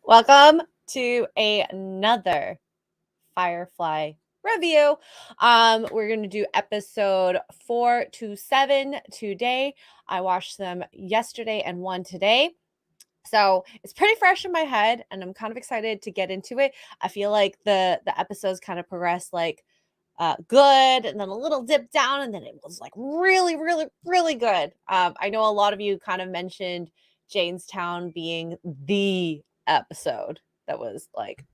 Welcome to another Firefly review. We're going to do episode 4 to 7 today. I watched them yesterday and one today. So it's pretty fresh in my head and I'm kind of excited to get into it. I feel like the episodes kind of progress like good and then a little dip down and then it was like really good. I know a lot of you kind of mentioned Jaynestown being the episode that was like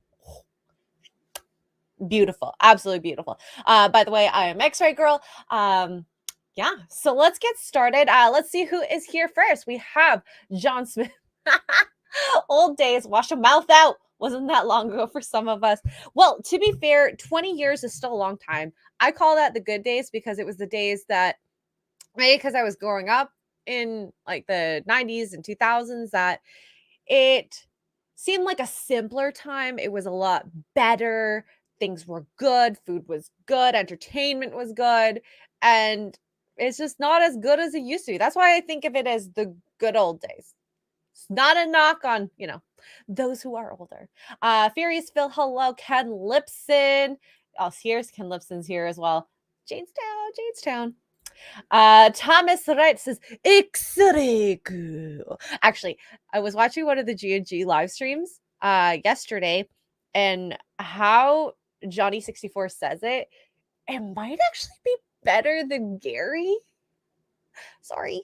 beautiful, absolutely beautiful. By the way, I am Xray Girl. Yeah, so let's get started. Let's see who is here first. We have John Smith. Old days, wash your mouth out. Wasn't that long ago for some of us. Well, to be fair, 20 years is still a long time. I call that the good days because it was the days that, maybe because I was growing up in like the 90s and 2000s, that it seemed like a simpler time. It was a lot better. Things were good. Food was good. Entertainment was good. And it's just not as good as it used to be. That's why I think of it as the good old days. It's not a knock on, those who are older. Furious Phil, hello. Ken Lipson. Oh, here's Ken Lipson's here as well. Jaynestown. Thomas Wright says, Xray Girl. Actually, I was watching one of the G&G live streams yesterday, and how Johnny64 says it might actually be better than Gary. Sorry.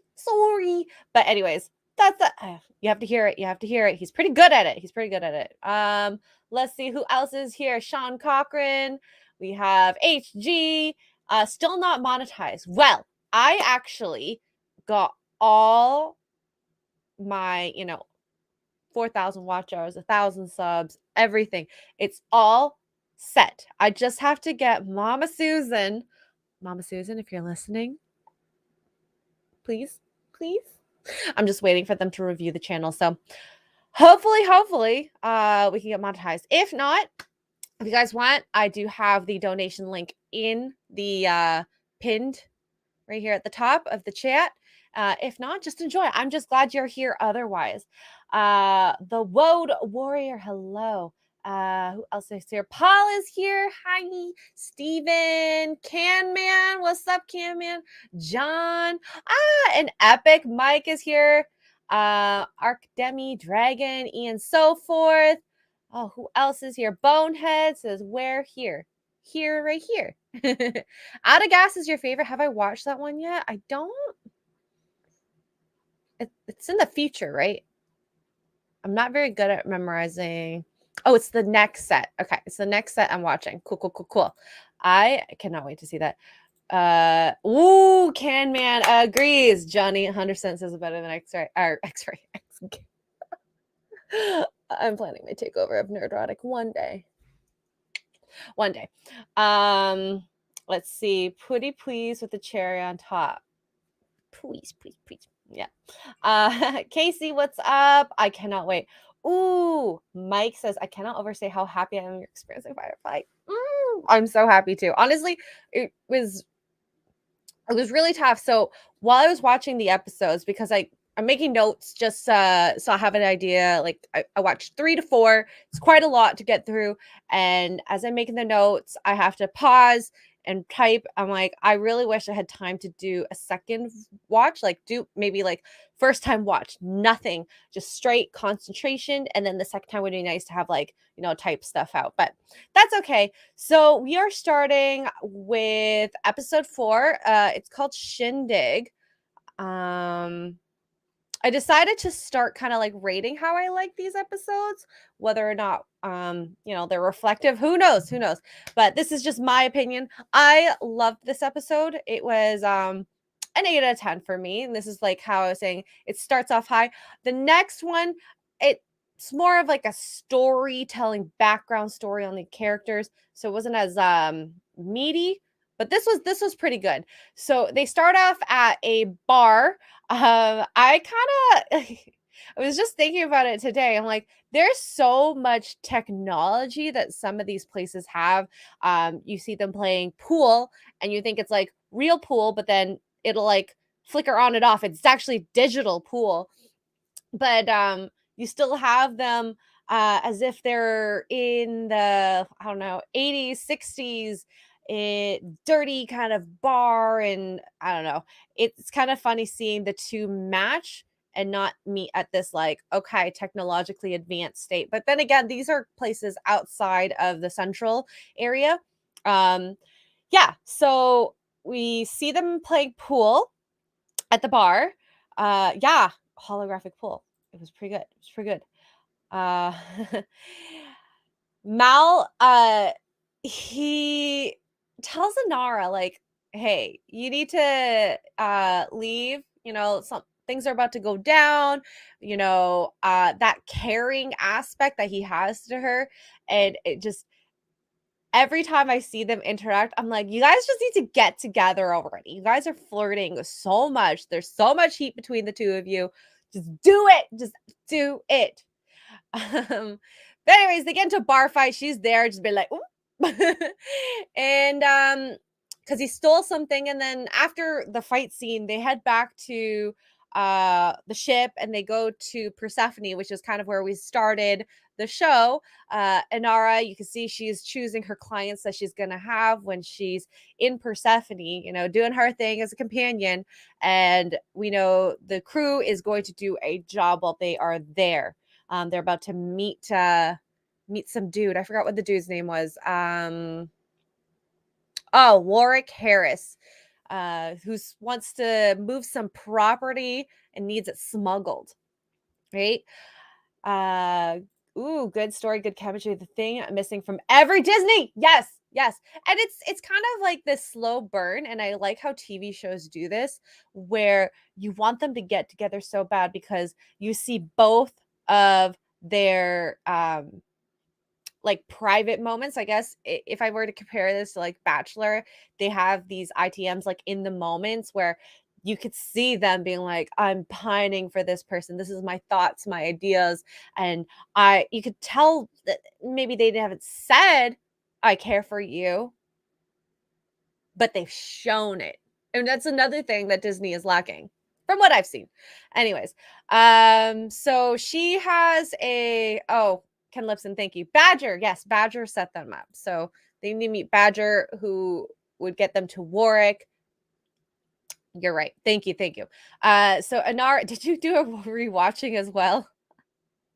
But anyways, that's you have to hear it. He's pretty good at it. Let's see who else is here. Sean Cochran. We have HG. Still not monetized. Well, I actually got all my 4,000 watch hours, 1,000 subs, everything. It's all set. I just have to get Mama Susan, if you're listening, please. I'm just waiting for them to review the channel. So hopefully, we can get monetized. If not, if you guys want, I do have the donation link in the pinned right here at the top of the chat. If not, just enjoy. I'm just glad you're here otherwise. The Woad Warrior, hello. Who else is here? Paul is here. Hi. Steven. Can Man. What's up, Can Man? John. And Epic Mike is here. Arcdemi Dragon. Ian so forth. Oh, who else is here? Bonehead says, where here? Here, right here. Out of Gas is your favorite. Have I watched that one yet? I don't. It's in the future, right? I'm not very good at memorizing. Oh, it's the next set. Okay, it's the next set I'm watching. Cool. I cannot wait to see that. Ooh, Can Man agrees. Johnny 100% says it's better than X-Ray. I'm planning my takeover of Nerdrotic one day. Let's see. Pretty please with the cherry on top. Please. Yeah. Casey, what's up? I cannot wait. Ooh, Mike says, I cannot overstate how happy I am you're experiencing Firefly. I'm so happy too. Honestly, it was really tough. So while I was watching the episodes, because I'm making notes just so I have an idea. Like I watched 3 to 4. It's quite a lot to get through. And as I'm making the notes, I have to pause and type. I'm like, I really wish I had time to do a second watch, like do maybe like first time watch, nothing, just straight concentration. And then the second time would be nice to have like, type stuff out, but that's okay. So we are starting with episode 4. It's called Shindig. I decided to start kind of like rating how I like these episodes, whether or not, they're reflective. Who knows? But this is just my opinion. I loved this episode. It was an 8 out of 10 for me. And this is like how I was saying, it starts off high. The next one, it's more of like a storytelling background story on the characters. So it wasn't as meaty, but this was pretty good. So they start off at a bar. I was just thinking about it today. I'm like, there's so much technology that some of these places have. You see them playing pool and you think it's like real pool, but then it'll like flicker on and off. It's actually digital pool. But you still have them as if they're in the, I don't know, 80s, 60s, dirty kind of bar. And I don't know. It's kind of funny seeing the two match and not meet at this, like, okay, technologically advanced state. But then again, these are places outside of the central area. Um, yeah, so we see them playing pool at the bar. Yeah, holographic pool. It was pretty good. It was pretty good. Uh Mal, he tells Inara, like, hey, you need to leave, some things are about to go down, that caring aspect that he has to her. And it just, every time I see them interact, I'm like, you guys just need to get together already. You guys are flirting so much. There's so much heat between the two of you. Just do it. Just do it. But anyways, they get into a bar fight. She's there, just be like, ooh. And because he stole something, and then after the fight scene, they head back to the ship and they go to Persephone, which is kind of where we started the show. Inara, you can see she's choosing her clients that she's gonna have when she's in Persephone, doing her thing as a companion. And we know the crew is going to do a job while they are there. They're about to meet some dude. I forgot what the dude's name was. Warwick Harris, who wants to move some property and needs it smuggled, right? Good story, good chemistry. The thing missing from every Disney. Yes, yes. And it's kind of like this slow burn, and I like how TV shows do this, where you want them to get together so bad because you see both of their like private moments. I guess if I were to compare this to like Bachelor, they have these ITMs like in the moments where you could see them being like, I'm pining for this person. This is my thoughts, my ideas. And you could tell that maybe they haven't said, I care for you, but they've shown it. And that's another thing that Disney is lacking from what I've seen. Anyways, so she has Ken Lipson, thank you. Badger, yes, Badger set them up. So they need to meet Badger, who would get them to Warwick. You're right. Thank you, thank you. So Inara, did you do a rewatching as well?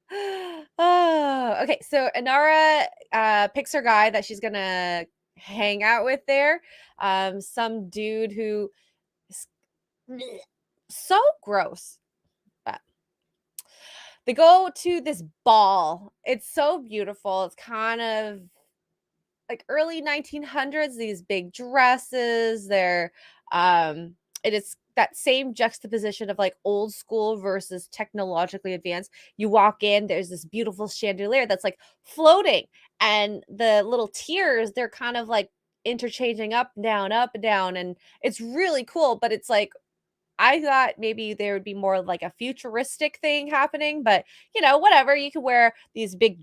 Oh, okay. So Inara picks her guy that she's gonna hang out with there. Some dude who is so gross. But they go to this ball. It's so beautiful. It's kind of like early 1900s, these big dresses. It is that same juxtaposition of like old school versus technologically advanced. You walk in, there's this beautiful chandelier that's like floating, and the little tiers, they're kind of like interchanging up and down, and it's really cool. But it's like, I thought maybe there would be more like a futuristic thing happening, but whatever. You can wear these big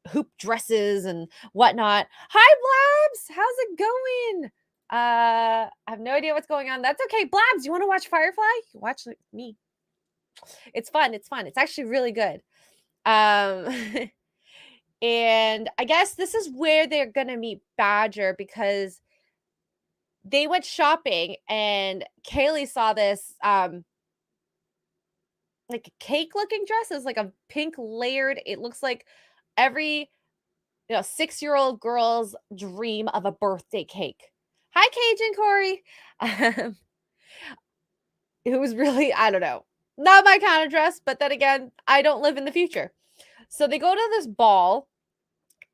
hoop dresses and whatnot. Hi, Blabs. How's it going? I have no idea what's going on. That's okay. Blabs, you want to watch Firefly? You can watch me. It's fun. It's fun. It's actually really good. And I guess this is where they're gonna meet Badger, because they went shopping and Kaylee saw this like cake looking dress. Is like a pink layered, it looks like every 6-year-old girl's dream of a birthday cake. Hi, Cajun Corey. It was really, I don't know, not my kind of dress, but then again, I don't live in the future. So they go to this ball,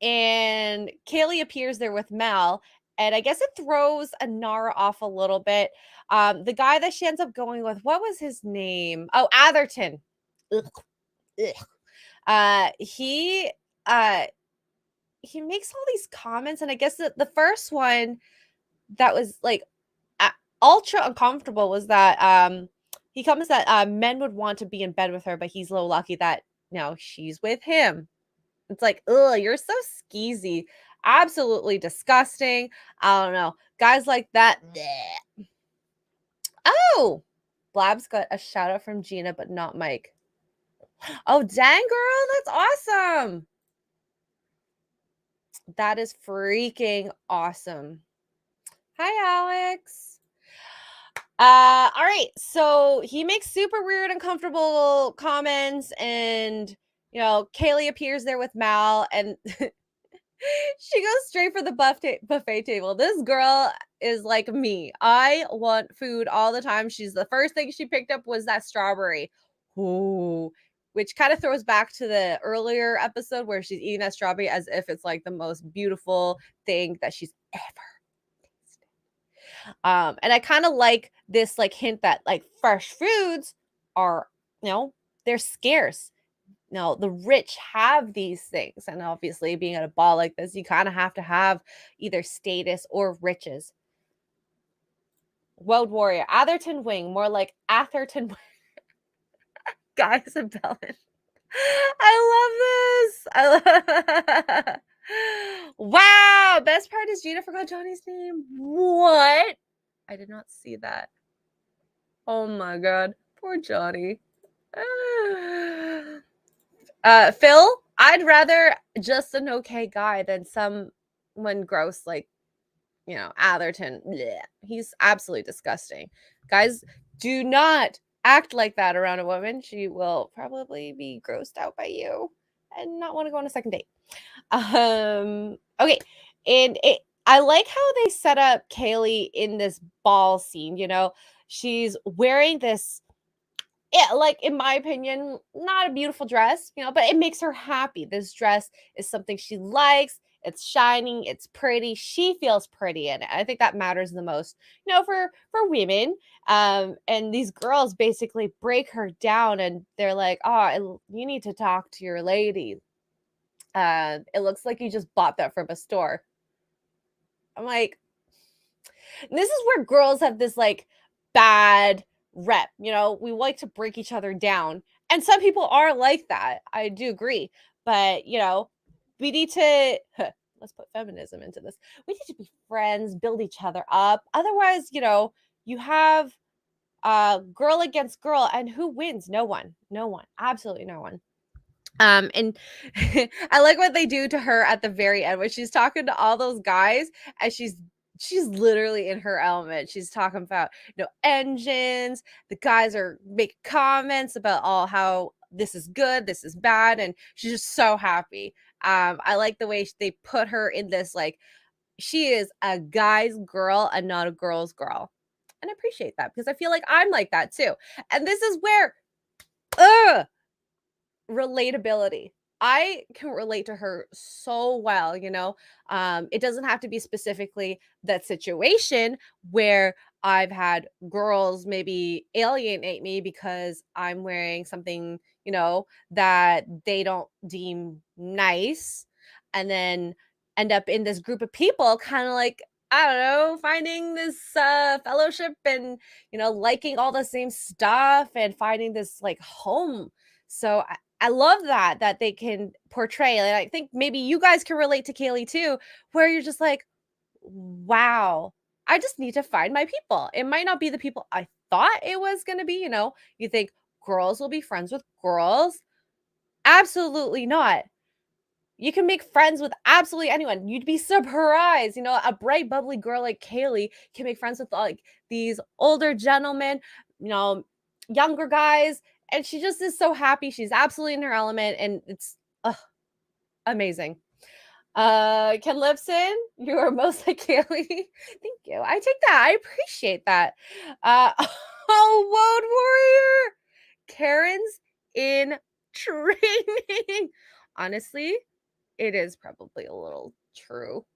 and Kaylee appears there with Mal, and I guess it throws Inara off a little bit. The guy that she ends up going with, what was his name? Oh, Atherton. Ugh. Ugh. He makes all these comments, and I guess the first one that was like ultra uncomfortable was that he comments that men would want to be in bed with her, but he's low lucky that she's with him. It's like, ugh, you're so skeezy, absolutely disgusting. I don't know, guys like that. Bleh. Oh, Blab's got a shout out from Gina, but not Mike. Oh, dang, girl, that's awesome. That is freaking awesome. Hi, Alex. All right. So he makes super weird, uncomfortable comments, and Kaylee appears there with Mal, and she goes straight for the buffet table. This girl is like me. I want food all the time. The first thing she picked up was that strawberry. Ooh, which kind of throws back to the earlier episode where she's eating that strawberry as if it's like the most beautiful thing that she's ever tasted. And I kind of like this like hint that like fresh foods are, they're scarce. No, the rich have these things. And obviously, being at a ball like this, you kind of have to have either status or riches. World Warrior, Atherton Wing, more like Atherton Wing. Guys and Bellin. I love this. Wow. Best part is Gina forgot Johnny's name. What? I did not see that. Oh my God. Poor Johnny. Phil, I'd rather just an okay guy than someone gross like, Atherton. Blech. He's absolutely disgusting. Guys, do not act like that around a woman. She will probably be grossed out by you and not want to go on a second date. Okay. And I like how they set up Kaylee in this ball scene, she's wearing this, like in my opinion, not a beautiful dress, but it makes her happy. This dress is something she likes. It's shining, it's pretty. She feels pretty in it. I think that matters the most, for women. And these girls basically break her down, and they're like, "Oh, you need to talk to your lady. It looks like you just bought that from a store." I'm like, this is where girls have this like bad rep. We like to break each other down. And some people are like that. I do agree. But, we need to let's put feminism into this. We need to be friends, build each other up. Otherwise, you have girl against girl, and who wins? No one. No one. Absolutely no one. And I like what they do to her at the very end when she's talking to all those guys, and she's literally in her element. She's talking about engines. The guys are making comments about all how this is good, this is bad, and she's just so happy. I like the way they put her in this, like, she is a guy's girl and not a girl's girl. And I appreciate that because I feel like I'm like that too. And this is where relatability. I can relate to her so well, it doesn't have to be specifically that situation where I've had girls maybe alienate me because I'm wearing something, that they don't deem nice, and then end up in this group of people kind of like, I don't know, finding this fellowship and, liking all the same stuff and finding this like home. So I love that they can portray, and I think maybe you guys can relate to Kaylee too, where you're just like, wow, I just need to find my people. It might not be the people I thought it was going to be, you think girls will be friends with girls. Absolutely not. You can make friends with absolutely anyone. You'd be surprised. A bright, bubbly girl like Kaylee can make friends with like these older gentlemen, younger guys. And she just is so happy. She's absolutely in her element. And it's amazing. Ken Lipson, you are most like Kaylee. Thank you. I take that. I appreciate that. World Warrior. Karen's in training. Honestly, it is probably a little true.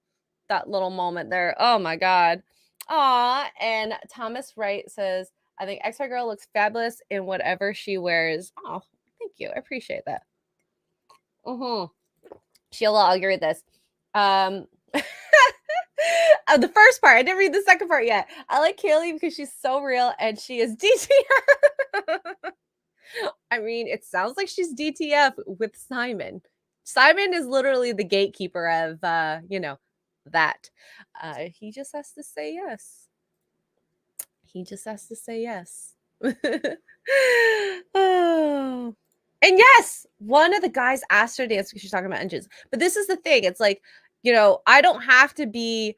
That little moment there. Oh my God. Aw. And Thomas Wright says, I think Xray Girl looks fabulous in whatever she wears. Oh, thank you. I appreciate that. Sheila, I'll agree with this. The first part, I didn't read the second part yet. I like Kaylee because she's so real and she is DTF. I mean, it sounds like she's DTF with Simon. Simon is literally the gatekeeper of, that. He just has to say yes. He just has to say yes. Oh. And yes, one of the guys asked her to dance because she's talking about engines. But this is the thing. It's like, I don't have to be,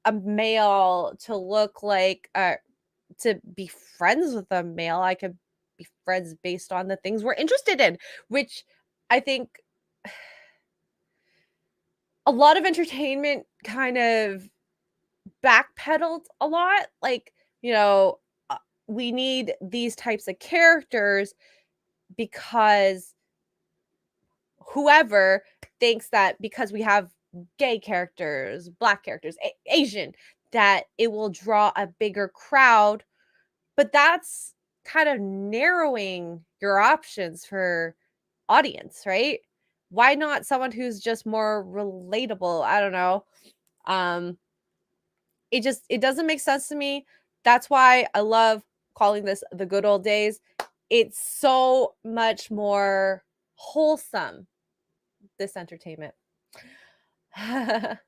a male to look like to be friends with a male. I could be friends based on the things we're interested in, which I think a lot of entertainment kind of backpedaled a lot. Like, you know, uh, we need these types of characters because whoever thinks that because we have gay characters, black characters, Asian, that it will draw a bigger crowd. But that's kind of narrowing your options for audience, right? Why not someone who's just more relatable? I don't know. Um, it doesn't make sense to me. That's why I love calling this the good old days. It's so much more wholesome, this entertainment. And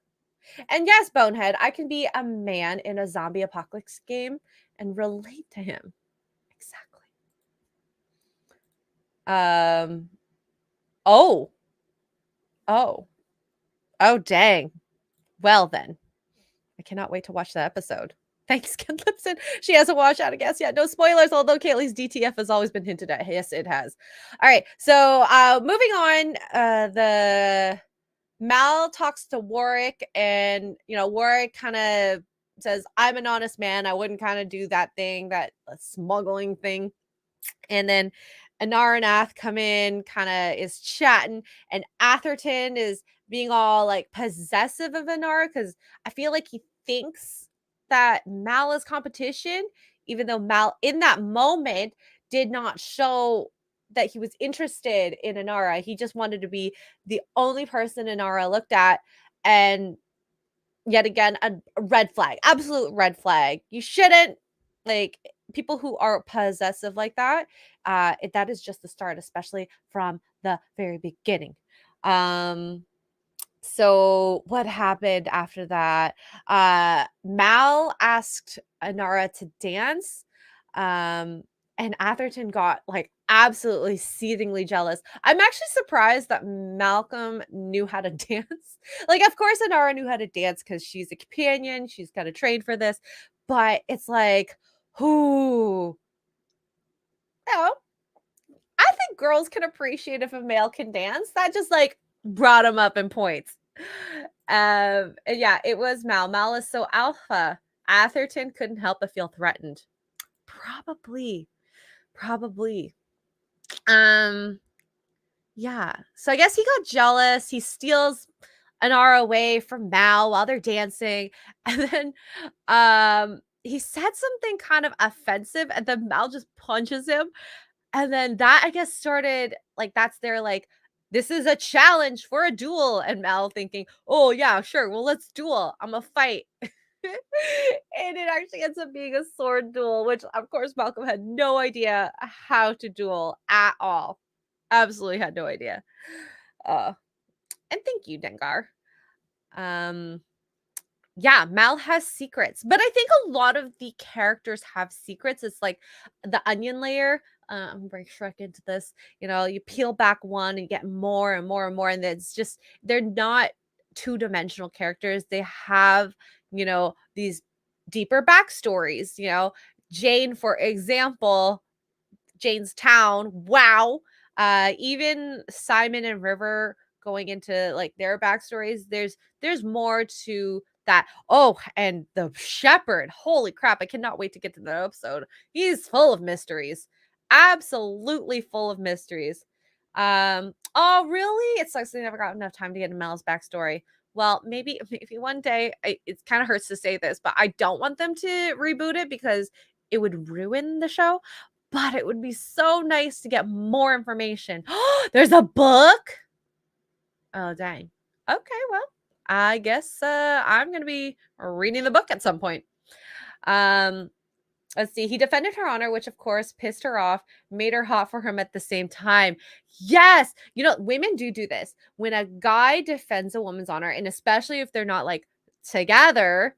yes, Bonehead, I can be a man in a zombie apocalypse game and relate to him. Exactly. Oh. Oh. Oh, dang. Well then. I cannot wait to watch that episode. Thanks, Ken Lipson. She hasn't watched out, I guess, yet. No spoilers, although Kaylee's DTF has always been hinted at. Yes, it has. All right. So moving on, the Mal talks to Warwick, and Warwick kind of says, I'm an honest man. I wouldn't kind of do that thing, that smuggling thing. And then Inara and Ath come in, kind of is chatting, and Atherton is being all like possessive of Inara because I feel like he thinks that Mal is competition, even though Mal in that moment did not show that he was interested in Inara. He just wanted to be the only person Inara looked at. And yet again, a red flag, absolute red flag. You shouldn't, like, people who are possessive like that. That is just the start, especially from the very beginning. So what happened after that? Mal asked Inara to dance. And Atherton got like absolutely seethingly jealous. I'm actually surprised that Malcolm knew how to dance. Like, of course, Inara knew how to dance because she's a companion. She's kind of trained for this. But it's like, who? No, I think girls can appreciate if a male can dance. That just like brought him up in points. And yeah, it was Mal. Mal is so alpha. Atherton couldn't help but feel threatened. Probably. Probably. Yeah. So I guess he got jealous. He steals an hour away from Mal while they're dancing. And then he said something kind of offensive, and then Mal just punches him. And then that, I guess, started like that's their like, this is a challenge for a duel. And Mal thinking, oh yeah, sure. Well, let's duel. I'm a fight. And it actually ends up being a sword duel, which of course Malcolm had no idea how to duel at all. Absolutely had no idea. And thank you, Dengar. Um, yeah, Mal has secrets, but I think a lot of the characters have secrets. It's like the onion layer. I'm gonna bring Shrek into this. You peel back one and you get more and more and more, and it's just they're not two-dimensional characters. They have these deeper backstories. Jane, for example, Jaynestown. Wow. Even Simon and River going into like their backstories. There's more to that. Oh, and the shepherd. Holy crap. I cannot wait to get to that episode. He's full of mysteries. Absolutely full of mysteries. Oh, really? It sucks they never got enough time to get into Mel's backstory. Well, maybe one day. It kind of hurts to say this, but I don't want them to reboot it because it would ruin the show. But it would be so nice to get more information. There's a book? Oh, dang. Okay, well, I guess I'm going to be reading the book at some point. Let's see. He defended her honor, which of course pissed her off, made her hot for him at the same time. Yes. Women do this. When a guy defends a woman's honor, and especially if they're not like together,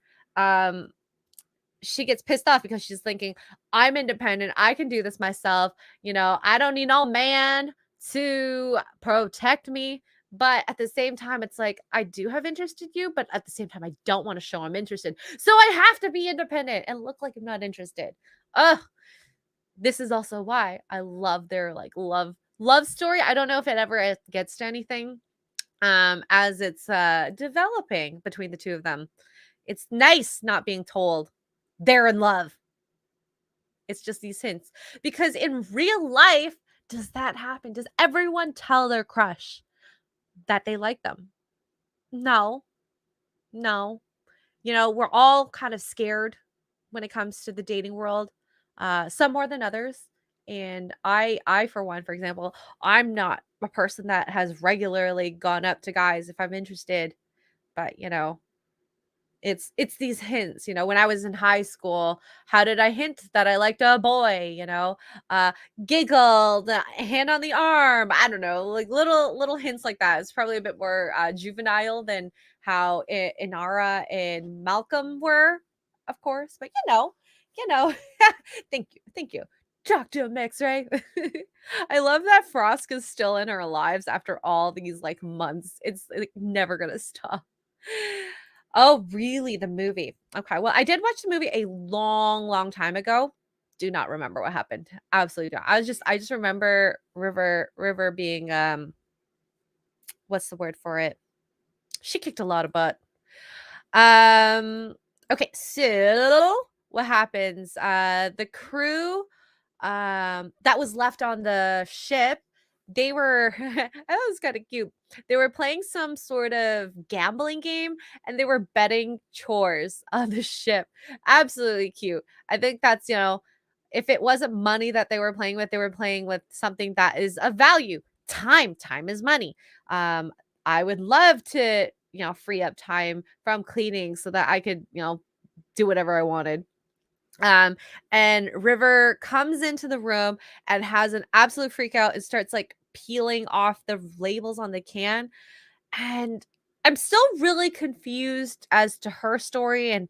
she gets pissed off because she's thinking, I'm independent. I can do this myself. I don't need no man to protect me. But at the same time, it's like, I do have interest in you, but at the same time, I don't want to show I'm interested. So I have to be independent and look like I'm not interested. Ugh. This is also why I love their like love story. I don't know if it ever gets to anything as it's developing between the two of them. It's nice not being told they're in love. It's just these hints. Because in real life, does that happen? Does everyone tell their crush that they like them? No. No. We're all kind of scared when it comes to the dating world, some more than others. And I, for one, for example, I'm not a person that has regularly gone up to guys if I'm interested, but it's these hints. When I was in high school, how did I hint that I liked a boy? Uh, Giggled, hand on the arm. I don't know, like little hints like that. It's probably a bit more juvenile than how Inara and Malcolm were, of course. But thank you. Talk to him, Xray. I love that Frost is still in our lives after all these like months. It's like never gonna stop. Oh, really? The movie. Okay. Well, I did watch the movie a long, long time ago. Do not remember what happened. Absolutely don't. I just remember River being what's the word for it? She kicked a lot of butt. Okay, so what happens? The crew that was left on the ship, they were that was kind of cute. They were playing some sort of gambling game and they were betting chores on the ship. Absolutely cute. I think that's, if it wasn't money that they were playing with something that is of value. Time is money. I would love to, free up time from cleaning so that I could, do whatever I wanted. And River comes into the room and has an absolute freak out and starts like peeling off the labels on the can. And I'm still really confused as to her story. And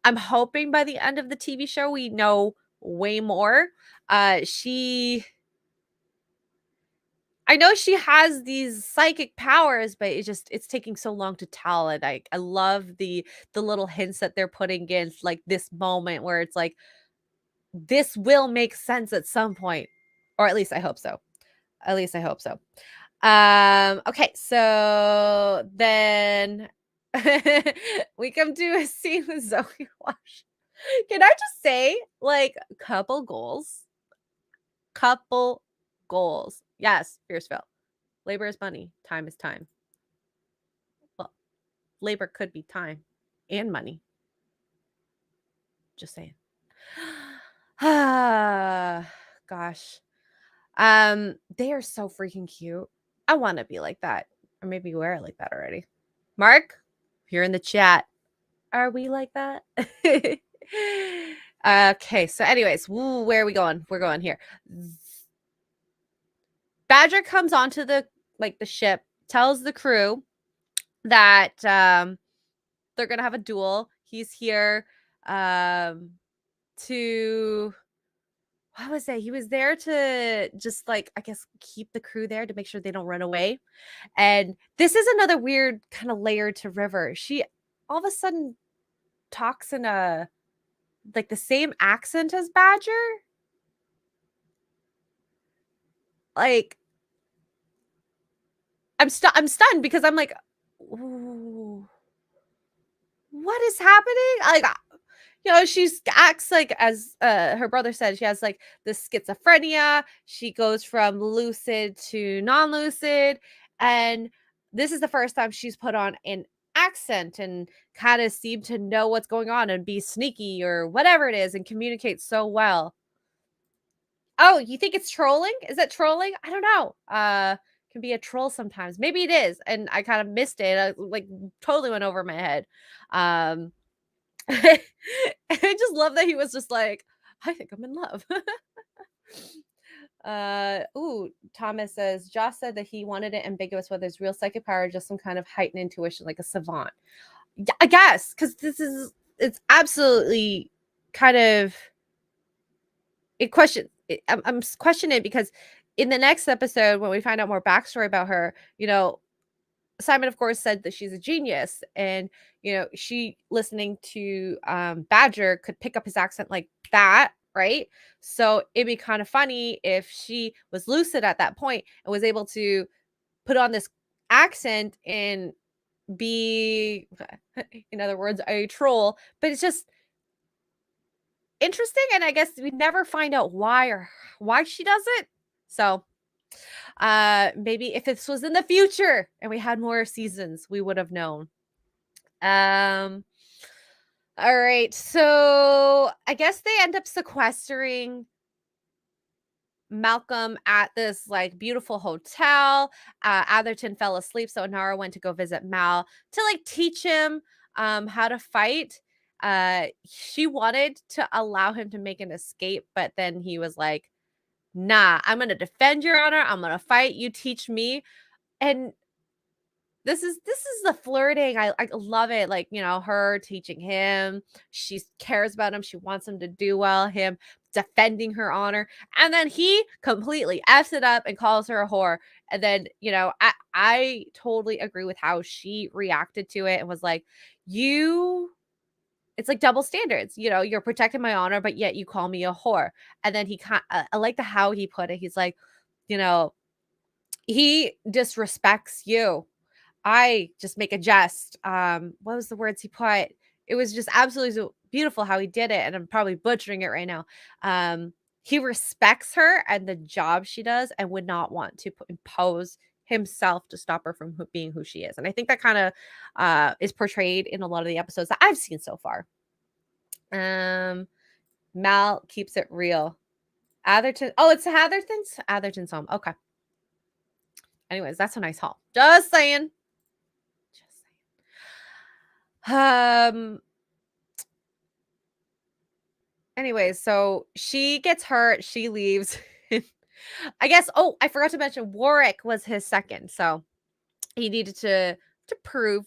I'm hoping by the end of the TV show, we know way more. I know she has these psychic powers, but it's taking so long to tell. And I love the little hints that they're putting in, like this moment where it's like, this will make sense at some point, or at least I hope so. At least I hope so. Okay, so then we come to a scene with Zoe Wash. Can I just say, like, couple goals? Couple goals. Yes, Pierceville. Labor is money. Time is time. Well, labor could be time and money. Just saying. Gosh. They are so freaking cute. I want to be like that. Or maybe we're like that already. Mark, if you're in the chat, are we like that? Okay, so anyways, where are we going? We're going here. Badger comes onto the ship, tells the crew that they're gonna have a duel. He's here to what was it? He was there to just like, I guess, keep the crew there to make sure they don't run away. And this is another weird kind of layer to River. She all of a sudden talks in a like the same accent as Badger. Like I'm stunned because I'm like, ooh, what is happening? Like she acts like, as her brother said, she has like this schizophrenia. She goes from lucid to non-lucid, and this is the first time she's put on an accent and kind of seem to know what's going on and be sneaky or whatever it is and communicate so well. Oh, you think it's trolling? Is that trolling? I don't know. Can be a troll sometimes. Maybe it is, and I kind of missed it. I like totally went over my head. I just love that he was just like, I think I'm in love. Thomas says Josh said that he wanted it ambiguous whether it's real psychic power or just some kind of heightened intuition like a savant. Yeah, I guess, because it's absolutely kind of I'm questioning it because in the next episode when we find out more backstory about her, Simon, of course, said that she's a genius, and she listening to Badger could pick up his accent like that, right? So it'd be kind of funny if she was lucid at that point and was able to put on this accent and be, in other words, a troll. But it's just interesting, and I guess we never find out why she does it. So maybe if this was in the future and we had more seasons, we would have known. All right, so I guess they end up sequestering Malcolm at this like beautiful hotel. Atherton fell asleep, so Inara went to go visit Mal to like teach him how to fight. She wanted to allow him to make an escape, but then he was like, "Nah, I'm gonna defend your honor. I'm gonna fight. You teach me." And this is the flirting. I love it. Like, her teaching him. She cares about him. She wants him to do well. Him defending her honor. And then he completely F's it up and calls her a whore. And then, I totally agree with how she reacted to it and was like, it's like double standards. You're protecting my honor, but yet you call me a whore. And then I like how he put it. He's like, he disrespects you. I just make a jest. What was the words he put? It was just absolutely so beautiful how he did it, and I'm probably butchering it right now. He respects her and the job she does and would not want to impose himself to stop her from being who she is. And I think that kind of is portrayed in a lot of the episodes that I've seen so far. Mal keeps it real. Atherton. Oh, it's Atherton's home. Okay. Anyways, that's a nice haul. Just saying. Anyways, so she gets hurt, she leaves. I guess, I forgot to mention Warwick was his second, so he needed to prove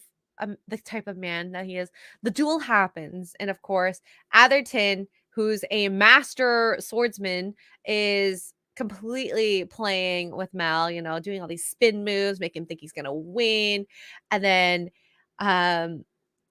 the type of man that he is. The duel happens, and of course, Atherton, who's a master swordsman, is completely playing with Mal, doing all these spin moves, make him think he's gonna win. And then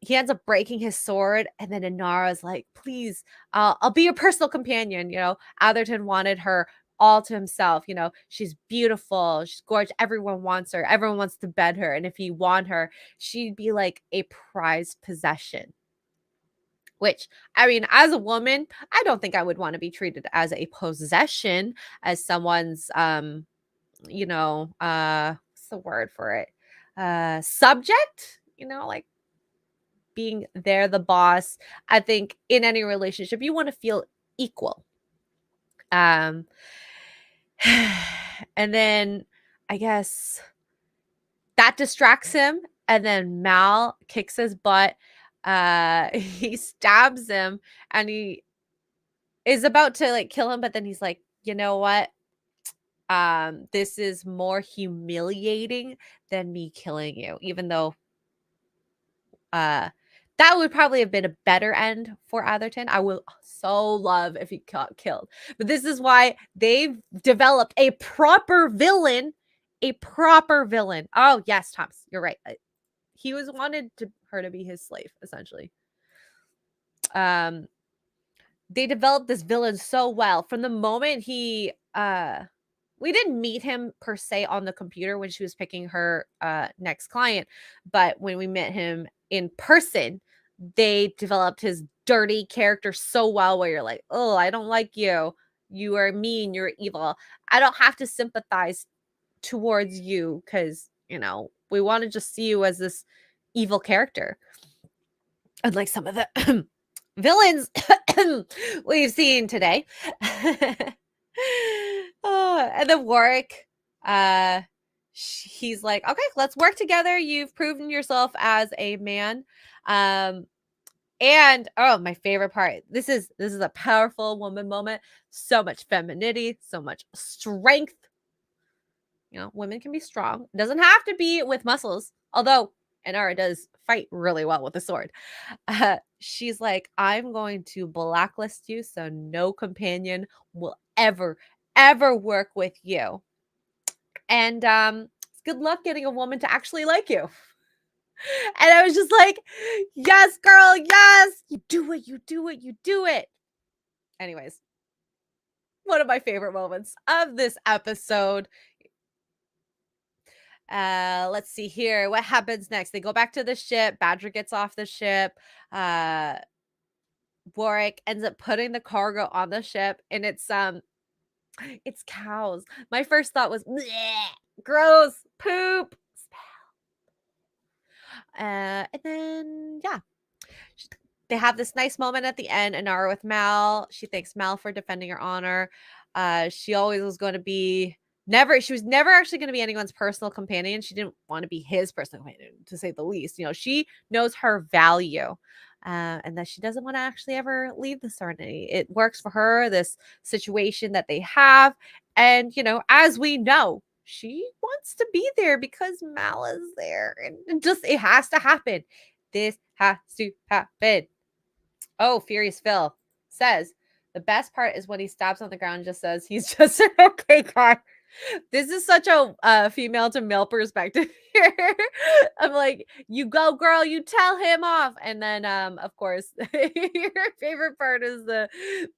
he ends up breaking his sword, and then Inara's like, please, I'll be your personal companion. Atherton wanted her all to himself. She's beautiful, she's gorgeous, everyone wants her, everyone wants to bed her, and if he won her, she'd be like a prized possession. Which, I mean, as a woman, I don't think I would want to be treated as a possession, as someone's what's the word for it, subject, like being there the boss. I think in any relationship you want to feel equal. And then I guess that distracts him, and then Mal kicks his butt. He stabs him, and he is about to like kill him, but then he's like, you know what, this is more humiliating than me killing you, even though that would probably have been a better end for Atherton. I would so love if he got killed. But this is why they've developed a proper villain. A proper villain. Oh, yes, Thomas, you're right. He wanted her to be his slave, essentially. They developed this villain so well. From the moment we didn't meet him per se on the computer when she was picking her next client, but when we met him in person, they developed his dirty character so well, where you're like, oh, I don't like you. You are mean. You're evil. I don't have to sympathize towards you because, we want to just see you as this evil character. Unlike some of the villains we've seen today. And then Warwick, he's like, okay, let's work together. You've proven yourself as a man. And my favorite part, this is a powerful woman moment. So much femininity, so much strength. Women can be strong. It doesn't have to be with muscles, although Inara does fight really well with the sword. She's like, I'm going to blacklist you, so no companion will ever work with you. And good luck getting a woman to actually like you. And I was just like, yes, girl, yes, you do it, you do it, you do it. Anyways, one of my favorite moments of this episode. Let's see here. What happens next? They go back to the ship. Badger gets off the ship. Warwick ends up putting the cargo on the ship, and it's cows. My first thought was, gross, poop. And then yeah, they have this nice moment at the end. Inara with Mal. She thanks Mal for defending her honor. She always was going to be she was never actually going to be anyone's personal companion. She didn't want to be his personal companion, to say the least. You know, she knows her value. And that she doesn't want to actually ever leave the Serenity. It works for her, this situation that they have. And, you know, as we know, she wants to be there because Mal is there. And it has to happen. This has to happen. Oh, Furious Phil says, the best part is when he stops on the ground and just says, he's just an okay guy. This is such a female to male perspective here. I'm like, you go, girl, you tell him off. And then, of course, your favorite part is the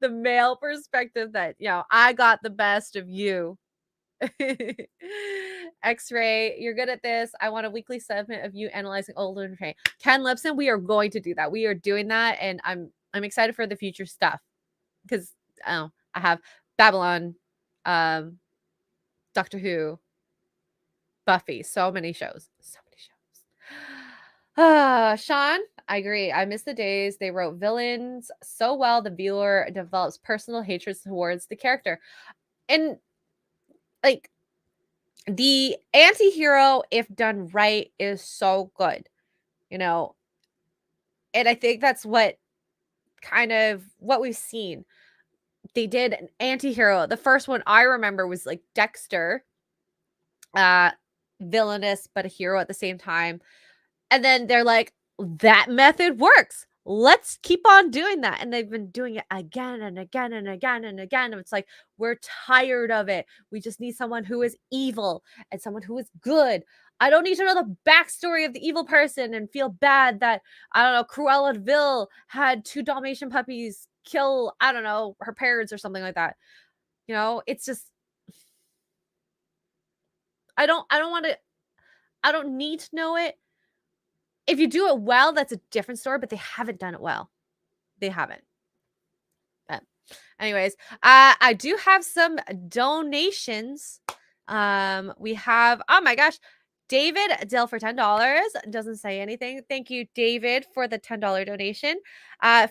male perspective that, you know, I got the best of you. Xray, you're good at this. I want a weekly segment of you analyzing old entertainment. Ken Lipson, we are going to do that. We are doing that, and I'm excited for the future stuff because I have Babylon, Doctor Who, Buffy, so many shows. Sean, I agree. I miss the days they wrote villains so well the viewer develops personal hatred towards the character. And like the anti-hero, if done right, is so good, you know. And I think that's what we've seen. They did an anti-hero. The first one I remember was like Dexter, villainous but a hero at the same time. And then they're like, that method works. Let's keep on doing that. And they've been doing it again and again and again and again. And it's like, we're tired of it. We just need someone who is evil and someone who is good. I don't need to know the backstory of the evil person and feel bad that, I don't know, Cruella de Vil had 2 Dalmatian puppies kill, I don't know, her parents or something like that. You know, it's just, I don't need to know it. If you do it well, that's a different story, but they haven't done it well. They haven't. But anyways, I do have some donations. We have, oh my gosh, David Dill for $10. Doesn't say anything. Thank you, David, for the $10 donation.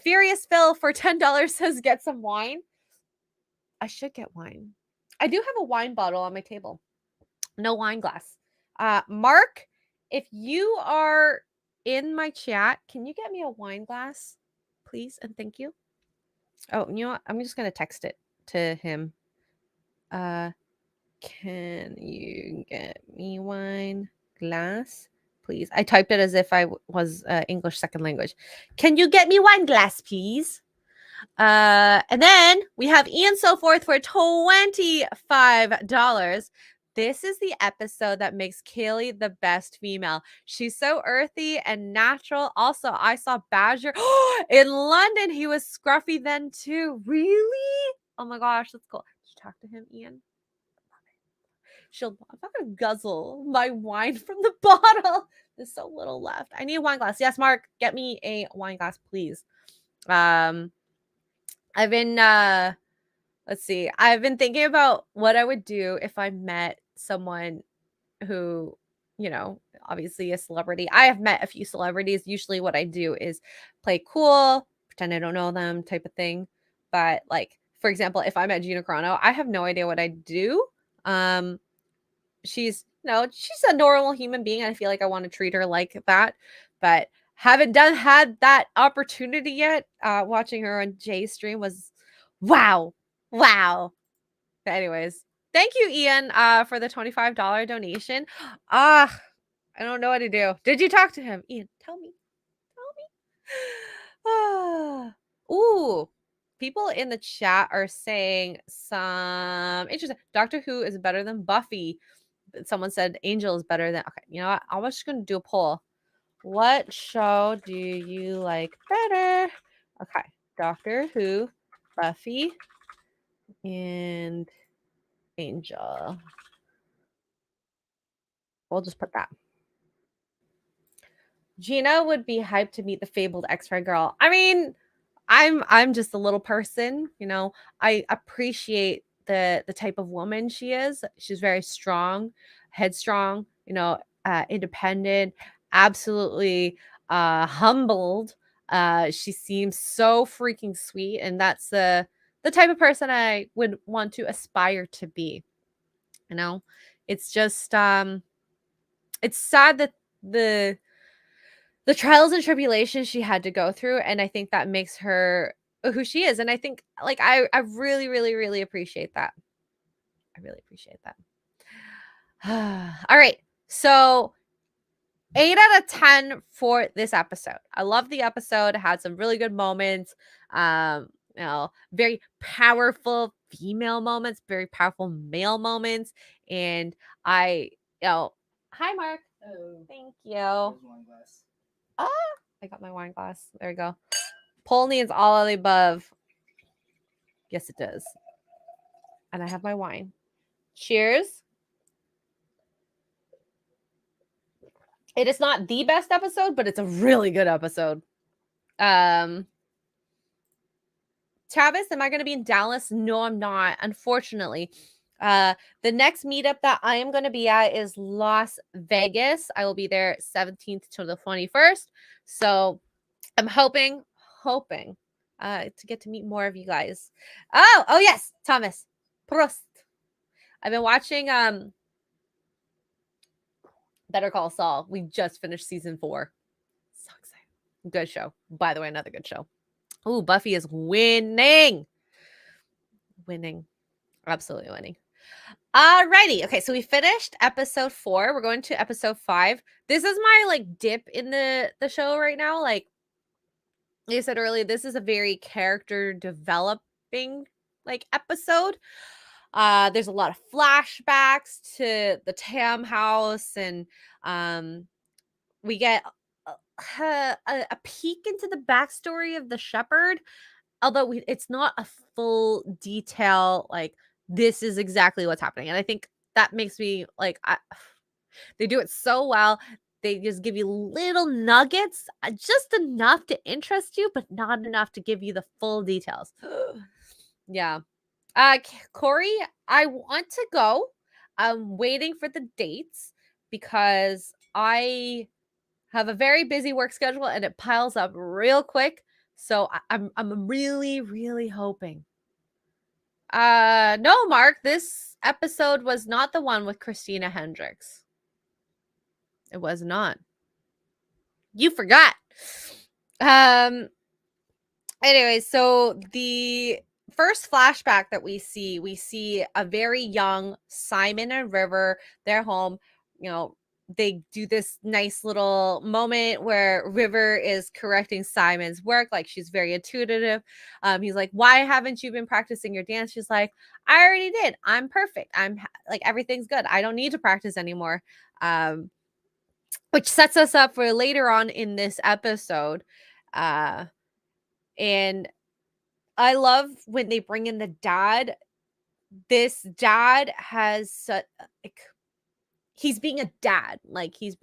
Furious Phil for $10 says, get some wine. I should get wine. I do have a wine bottle on my table. No wine glass. Mark, if you are in my chat, can you get me a wine glass, please? And thank you. Oh, you know what? I'm just going to text it to him. Can you get me wine glass, please? I typed it as if I was English second language. Can you get me wine glass, please? And then we have Ian So Forth for $25. This is the episode that makes Kaylee the best female. She's so earthy and natural. Also, I saw Badger in London. He was scruffy then too. Really? Oh my gosh, that's cool. Did you talk to him, Ian? I'm not gonna guzzle my wine from the bottle. There's so little left. I need a wine glass. Yes, Mark, get me a wine glass, please. I've been let's see. I've been thinking about what I would do if I met someone who, you know, obviously a celebrity. I have met a few celebrities. Usually what I do is play cool, pretend I don't know them type of thing. But like, for example, if I met Gina Carano, I have no idea what I'd do. She's, you know, she's a normal human being. I feel like I want to treat her like that, but haven't had that opportunity yet. Watching her on Jay's stream was wow. But anyways, thank you, Ian, for the $25 donation. I don't know what to do. Did you talk to him? Ian, tell me. Ooh, people in the chat are saying some interesting. Doctor Who is better than Buffy. someone said Angel is better than. Okay, you know what? I'm just gonna do a poll. What show do you like better? Okay, Doctor Who, Buffy, and Angel. We'll just put that. Gina would be hyped to meet the fabled Xray Girl. I mean, I'm just a little person, you know. I appreciate the type of woman she is. She's very strong, headstrong, you know, independent, absolutely humbled. She seems so freaking sweet, and that's the type of person I would want to aspire to be. You know, it's just it's sad that the trials and tribulations she had to go through, and I think that makes her who she is, and I think, like, I really, really, really appreciate that. I really appreciate that. All right, so 8 out of 10 for this episode. I love the episode. It had some really good moments. You know, very powerful female moments, very powerful male moments, and you know, hi, Mark. Hello. Thank you. Wine glass. I got my wine glass. There you go. Poll needs all of the above. Yes, it does. And I have my wine. Cheers. It is not the best episode, but it's a really good episode. Travis, am I going to be in Dallas? No, I'm not, unfortunately. The next meetup that I am going to be at is Las Vegas. I will be there 17th to the 21st. So I'm hoping to get to meet more of you guys. Oh yes, Thomas. Prost. I've been watching Better Call Saul. We just finished season 4. So excited. Good show. By the way, another good show. Ooh, Buffy is winning. Absolutely winning. Alrighty. Okay, so we finished episode 4. We're going to episode 5. This is my like dip in the show right now. Like I said earlier, this is a very character developing like episode. There's a lot of flashbacks to the Tam house, and we get a peek into the backstory of the shepherd, although it's not a full detail, like this is exactly what's happening. And I think that makes me like, they do it so well. They just give you little nuggets, just enough to interest you, but not enough to give you the full details. Yeah. Corey, I want to go. I'm waiting for the dates because I have a very busy work schedule and it piles up real quick. So I'm really, really hoping. No, Mark, this episode was not the one with Christina Hendricks. It was not. You forgot. Anyway, so the first flashback that we see a very young Simon and River. They're home. You know, they do this nice little moment where River is correcting Simon's work. Like, she's very intuitive. He's like, why haven't you been practicing your dance? She's like, I already did. I'm perfect. I'm like, everything's good. I don't need to practice anymore. Which sets us up for later on in this episode. And I love when they bring in the dad. This dad has such like, he's being a dad. Like, he's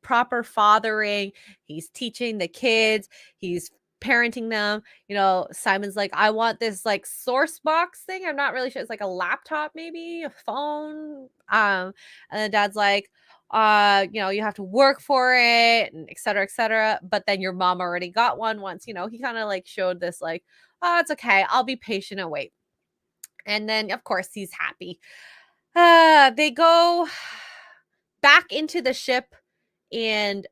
proper fathering. He's teaching the kids. He's parenting them. You know, Simon's like, I want this like source box thing. I'm not really sure. It's like a laptop, maybe a phone. And the dad's like, you know, you have to work for it, and et cetera, et cetera. But then your mom already got one once. You know, he kind of like showed this like, oh, it's okay. I'll be patient and wait. And then, of course, he's happy. They go back into the ship, and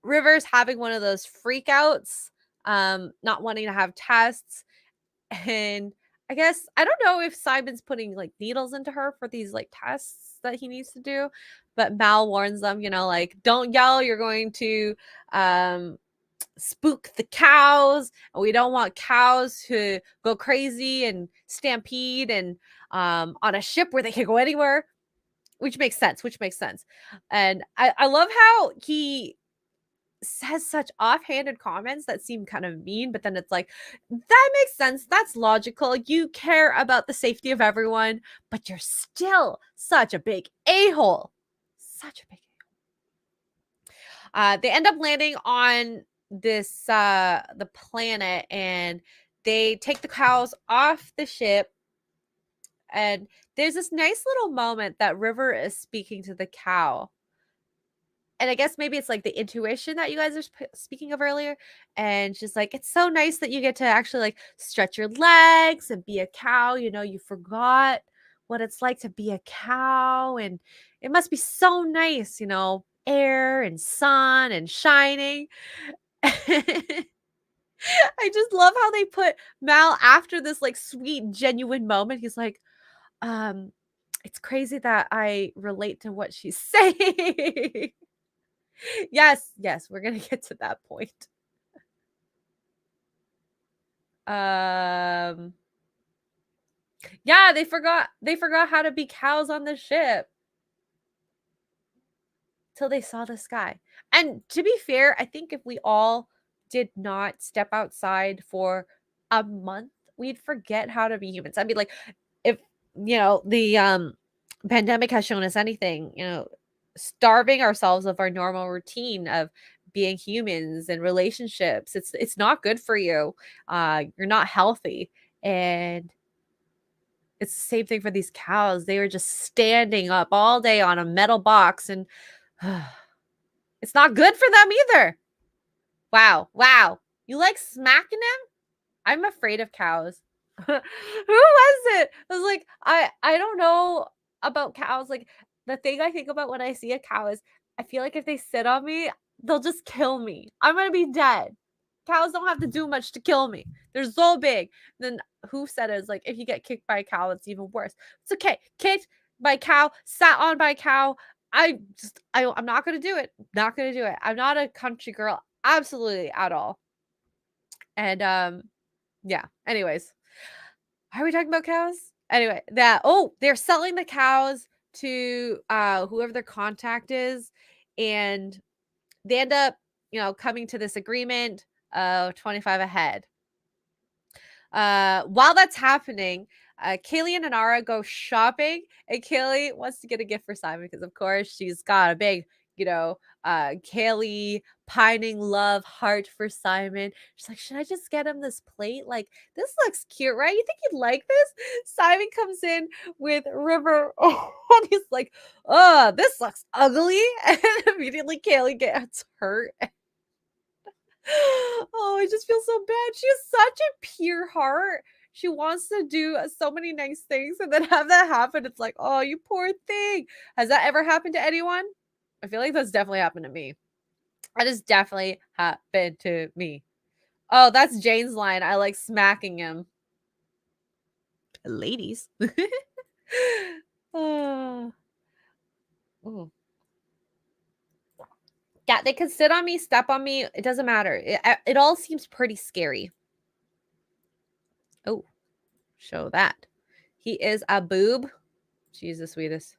River's having one of those freakouts, not wanting to have tests. And I guess, I don't know if Simon's putting like needles into her for these like tests that he needs to do, but Mal warns them, you know, like, don't yell, you're going to spook the cows, and we don't want cows to go crazy and stampede and on a ship where they can go anywhere. which makes sense, and I love how he says such offhanded comments that seem kind of mean, but then it's like, that makes sense. That's logical. You care about the safety of everyone, but you're still such a big a-hole. Such a big a-hole. They end up landing on this the planet, and they take the cows off the ship, and there's this nice little moment that River is speaking to the cow. And I guess maybe it's like the intuition that you guys are speaking of earlier. And she's like, it's so nice that you get to actually like stretch your legs and be a cow. You know, you forgot what it's like to be a cow. And it must be so nice, you know, air and sun and shining. I just love how they put Mal after this like sweet, genuine moment. He's like, it's crazy that I relate to what she's saying. Yes, we're gonna get to that point. Yeah, they forgot how to be cows on the ship till they saw the sky. And to be fair, I think if we all did not step outside for a month, we'd forget how to be humans. I mean, like, if you know, the pandemic has shown us anything, you know, starving ourselves of our normal routine of being humans and relationships, it's not good for you. You're not healthy. And it's the same thing for these cows. They were just standing up all day on a metal box, and it's not good for them either. Wow. You like smacking them? I'm afraid of cows. Who was it? I was like, I don't know about cows. Like, the thing I think about when I see a cow is I feel like if they sit on me, they'll just kill me. I'm gonna be dead. Cows don't have to do much to kill me. They're so big. Then who said it? It's like if you get kicked by a cow, it's even worse. It's okay. Kicked by a cow, sat on by a cow. I'm not gonna do it. Not gonna do it. I'm not a country girl, absolutely at all. And yeah. Anyways, are we talking about cows? Anyway, they're selling the cows to whoever their contact is, and they end up, you know, coming to this agreement of 25 a head. While that's happening, Kaylee and Inara go shopping, and Kaylee wants to get a gift for Simon because, of course, she's got a big, you know, Kaylee pining love heart for Simon. She's like, should I just get him this plate? Like, this looks cute, right? You think he'd like this? Simon comes in with River, and he's like, oh, this looks ugly. And immediately Kaylee gets hurt. Oh, I just feel so bad. She has such a pure heart. She wants to do so many nice things, and then have that happen. It's like, oh, you poor thing. Has that ever happened to anyone? I feel like that's definitely happened to me. That has definitely happened to me. Oh, that's Jane's line. I like smacking him. Ladies. Oh. Ooh. Yeah, they can sit on me, step on me. It doesn't matter. It all seems pretty scary. Oh, show that. He is a boob. She's the sweetest.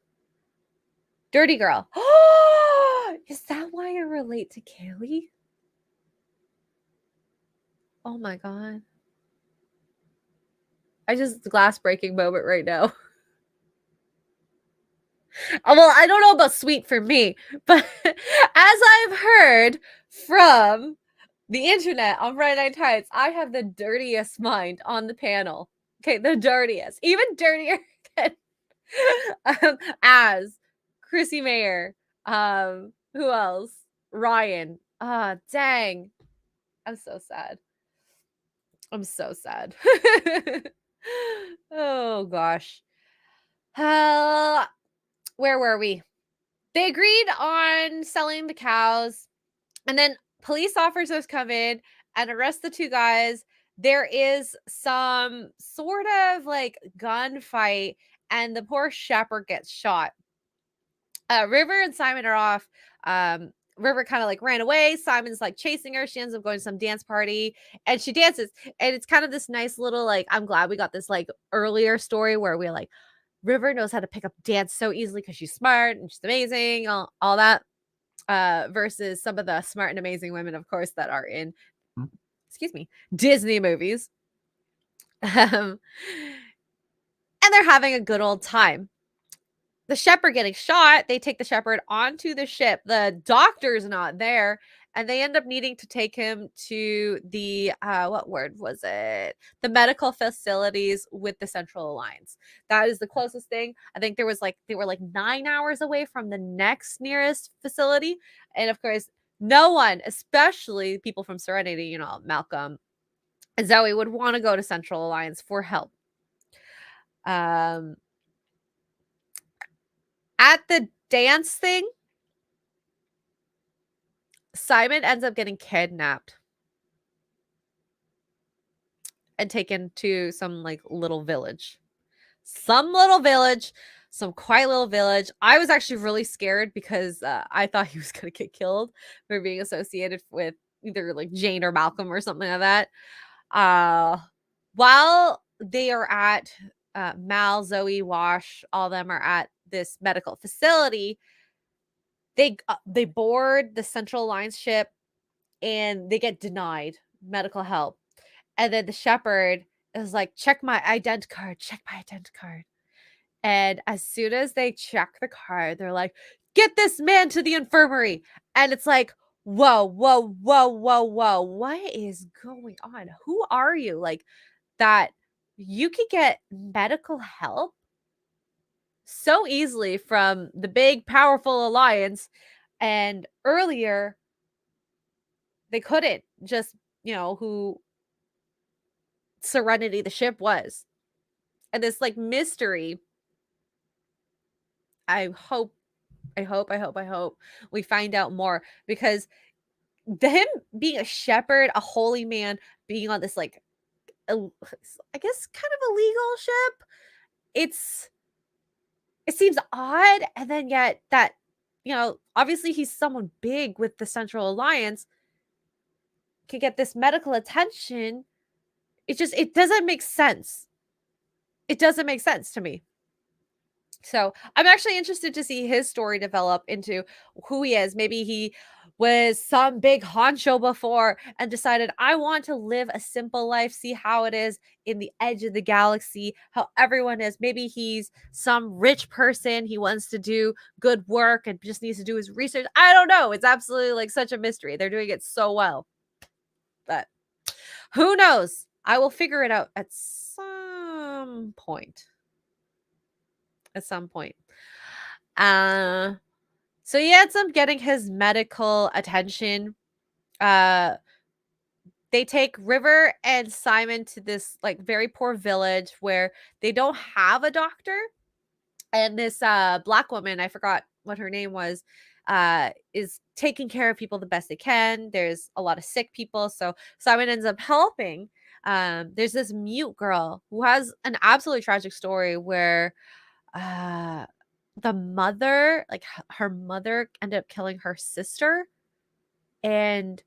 Dirty girl. Is that why I relate to Kaylee? Oh my God. I just glass breaking moment right now. Well, I don't know about sweet for me, but as I've heard from the internet on Friday Night Tights, I have the dirtiest mind on the panel. Okay, the dirtiest. Even dirtier than as Chrissy Mayer. Who else? Ryan. Ah, dang. I'm so sad. I'm so sad. Oh gosh. Where were we? They agreed on selling the cows, and then police officers come in and arrest the two guys. There is some sort of like gunfight, and the poor shepherd gets shot. River and Simon are off. River kind of like ran away. Simon's like chasing her. She ends up going to some dance party, and she dances. And it's kind of this nice little like, I'm glad we got this like earlier story where we're like, River knows how to pick up dance so easily because she's smart and she's amazing, all that. Versus some of the smart and amazing women, of course, that are in, excuse me, Disney movies. And they're having a good old time. The shepherd getting shot, they take the shepherd onto the ship. The doctor's not there, and they end up needing to take him to the what word was it? The medical facilities with the Central Alliance. That is the closest thing. I think they were like 9 hours away from the next nearest facility. And of course, no one, especially people from Serenity, you know, Malcolm and Zoe, would want to go to Central Alliance for help. At the dance thing, Simon ends up getting kidnapped and taken to some like little village. Some quiet little village. I was actually really scared because I thought he was going to get killed for being associated with either like Jane or Malcolm or something like that. While they are at Mal, Zoe, Wash, all of them are at this medical facility, they board the Central Alliance ship and they get denied medical help. And then the shepherd is like, check my ident card. And as soon as they check the card, they're like, get this man to the infirmary. And it's like, whoa, whoa, whoa, whoa, whoa. What is going on? Who are you? Like, that you could get medical help so easily from the big, powerful alliance. And earlier, they couldn't, just, you know, who Serenity, the ship, was. And this like mystery, I hope we find out more, because him being a shepherd, a holy man, being on this like I guess kind of illegal ship, it seems odd. And then yet that, you know, obviously he's someone big with the Central Alliance, can get this medical attention. It doesn't make sense. It doesn't make sense to me. So I'm actually interested to see his story develop into who he is. Maybe he was some big honcho before and decided, I want to live a simple life, see how it is in the edge of the galaxy, how everyone is. Maybe he's some rich person. He wants to do good work and just needs to do his research. I don't know. It's absolutely like such a mystery. They're doing it so well. But who knows? I will figure it out at some point. So he ends up getting his medical attention. They take River and Simon to this like very poor village where they don't have a doctor. And this black woman, I forgot what her name was, is taking care of people the best they can. There's a lot of sick people, so Simon ends up helping. There's this mute girl who has an absolutely tragic story where the mother, like her mother, ended up killing her sister. And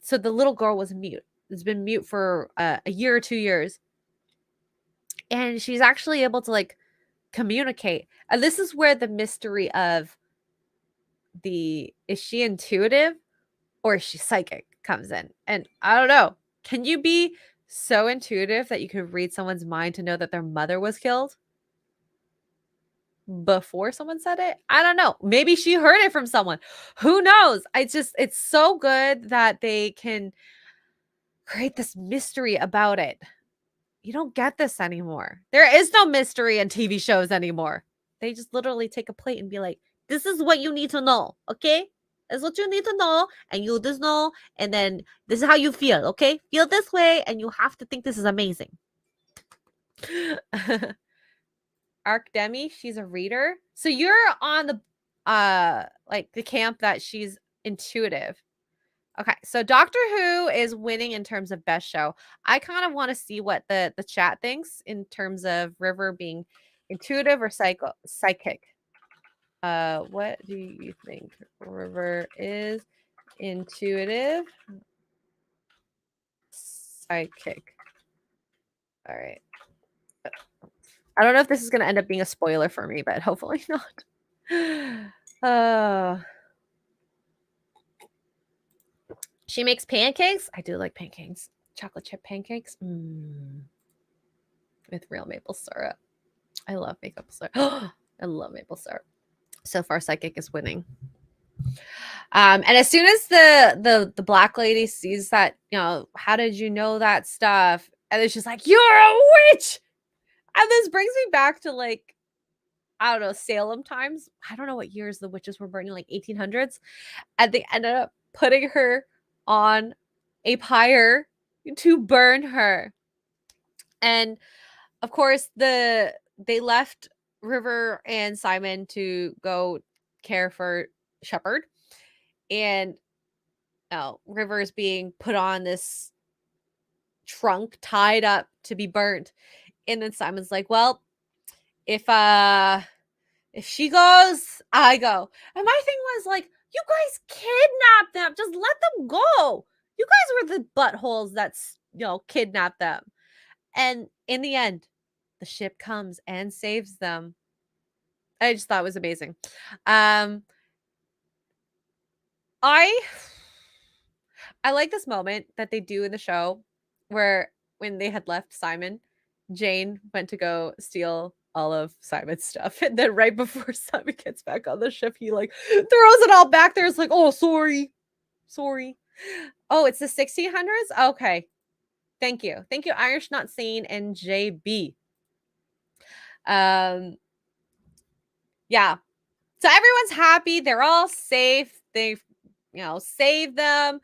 so the little girl was mute. It's been mute for a year or 2 years. And she's actually able to like communicate. And this is where the mystery of is she intuitive or is she psychic comes in. And I don't know. Can you be so intuitive that you can read someone's mind to know that their mother was killed before someone said it? I don't know. Maybe she heard it from someone. Who knows? It's so good that they can create this mystery about it. You don't get this anymore. There is no mystery in TV shows anymore. They just literally take a plate and be like, this is what you need to know, okay? This is what you need to know, and you just know, and then this is how you feel, okay? Feel this way, and you have to think this is amazing. Arc Demi, she's a reader. So you're on the like the camp that she's intuitive. Okay, so Doctor Who is winning in terms of best show. I kind of want to see what the chat thinks in terms of River being intuitive or psychic. What do you think? River is intuitive, psychic. All right. I don't know if this is going to end up being a spoiler for me, but hopefully not. She makes pancakes. I do like pancakes. Chocolate chip pancakes. With real maple syrup. I love maple syrup. I love maple syrup. So far, Psychic is winning. And as soon as the black lady sees that, how did you know that stuff? And then she's like, you're a witch! And this brings me back to, like, I don't know, Salem times. I don't know what years the witches were burning, like 1800s. And they ended up putting her on a pyre to burn her. And of course, they left River and Simon to go care for Shepherd. And River is being put on this trunk, tied up to be burnt. And then Simon's like, well, if she goes, I go. And my thing was like, you guys kidnapped them. Just let them go. You guys were the buttholes that's, kidnapped them. And in the end, the ship comes and saves them. I just thought it was amazing. I like this moment that they do in the show where when they had left Simon, Jane went to go steal all of Simon's stuff. And then right before Simon gets back on the ship, he like throws it all back there. It's like, oh, sorry. Oh, it's the 1600s? Okay. Thank you. Thank you, Irish Not Sane and JB. Yeah. So everyone's happy. They're all safe. They've, saved them.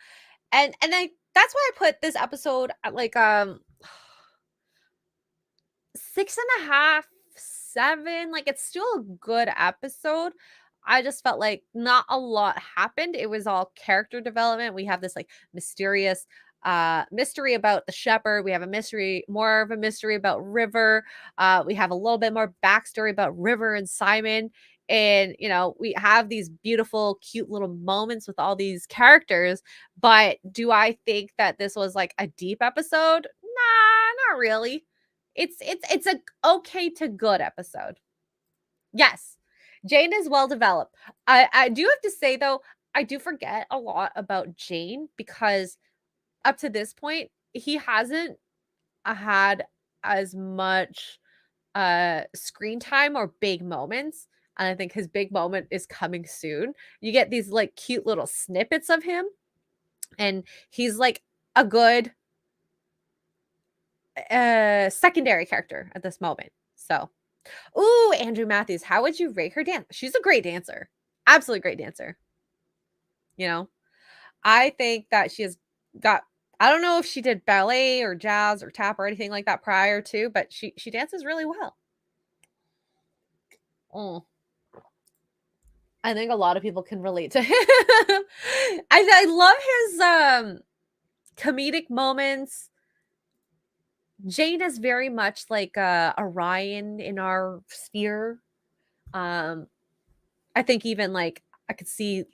And then that's why I put this episode at like 6.5, 7. Like, it's still a good episode. I just felt like not a lot happened. It was all character development. We have this like mysterious mystery about the shepherd. We have more of a mystery about River. We have a little bit more backstory about River and Simon. And, we have these beautiful, cute little moments with all these characters. But do I think that this was like a deep episode? Nah, not really. It's a okay to good episode. Yes, Jane is well developed. I do have to say, though, I do forget a lot about Jane because up to this point, he hasn't had as much screen time or big moments. And I think his big moment is coming soon. You get these like cute little snippets of him. And he's like a good secondary character at this moment. So, ooh, Andrew Matthews, how would you rate her dance? She's a great dancer. Absolutely great dancer. I think that she has got, I don't know if she did ballet or jazz or tap or anything like that prior to, but she dances really well. I think a lot of people can relate to him. I love his comedic moments. Jane is very much like Orion in our sphere. I think even like I could see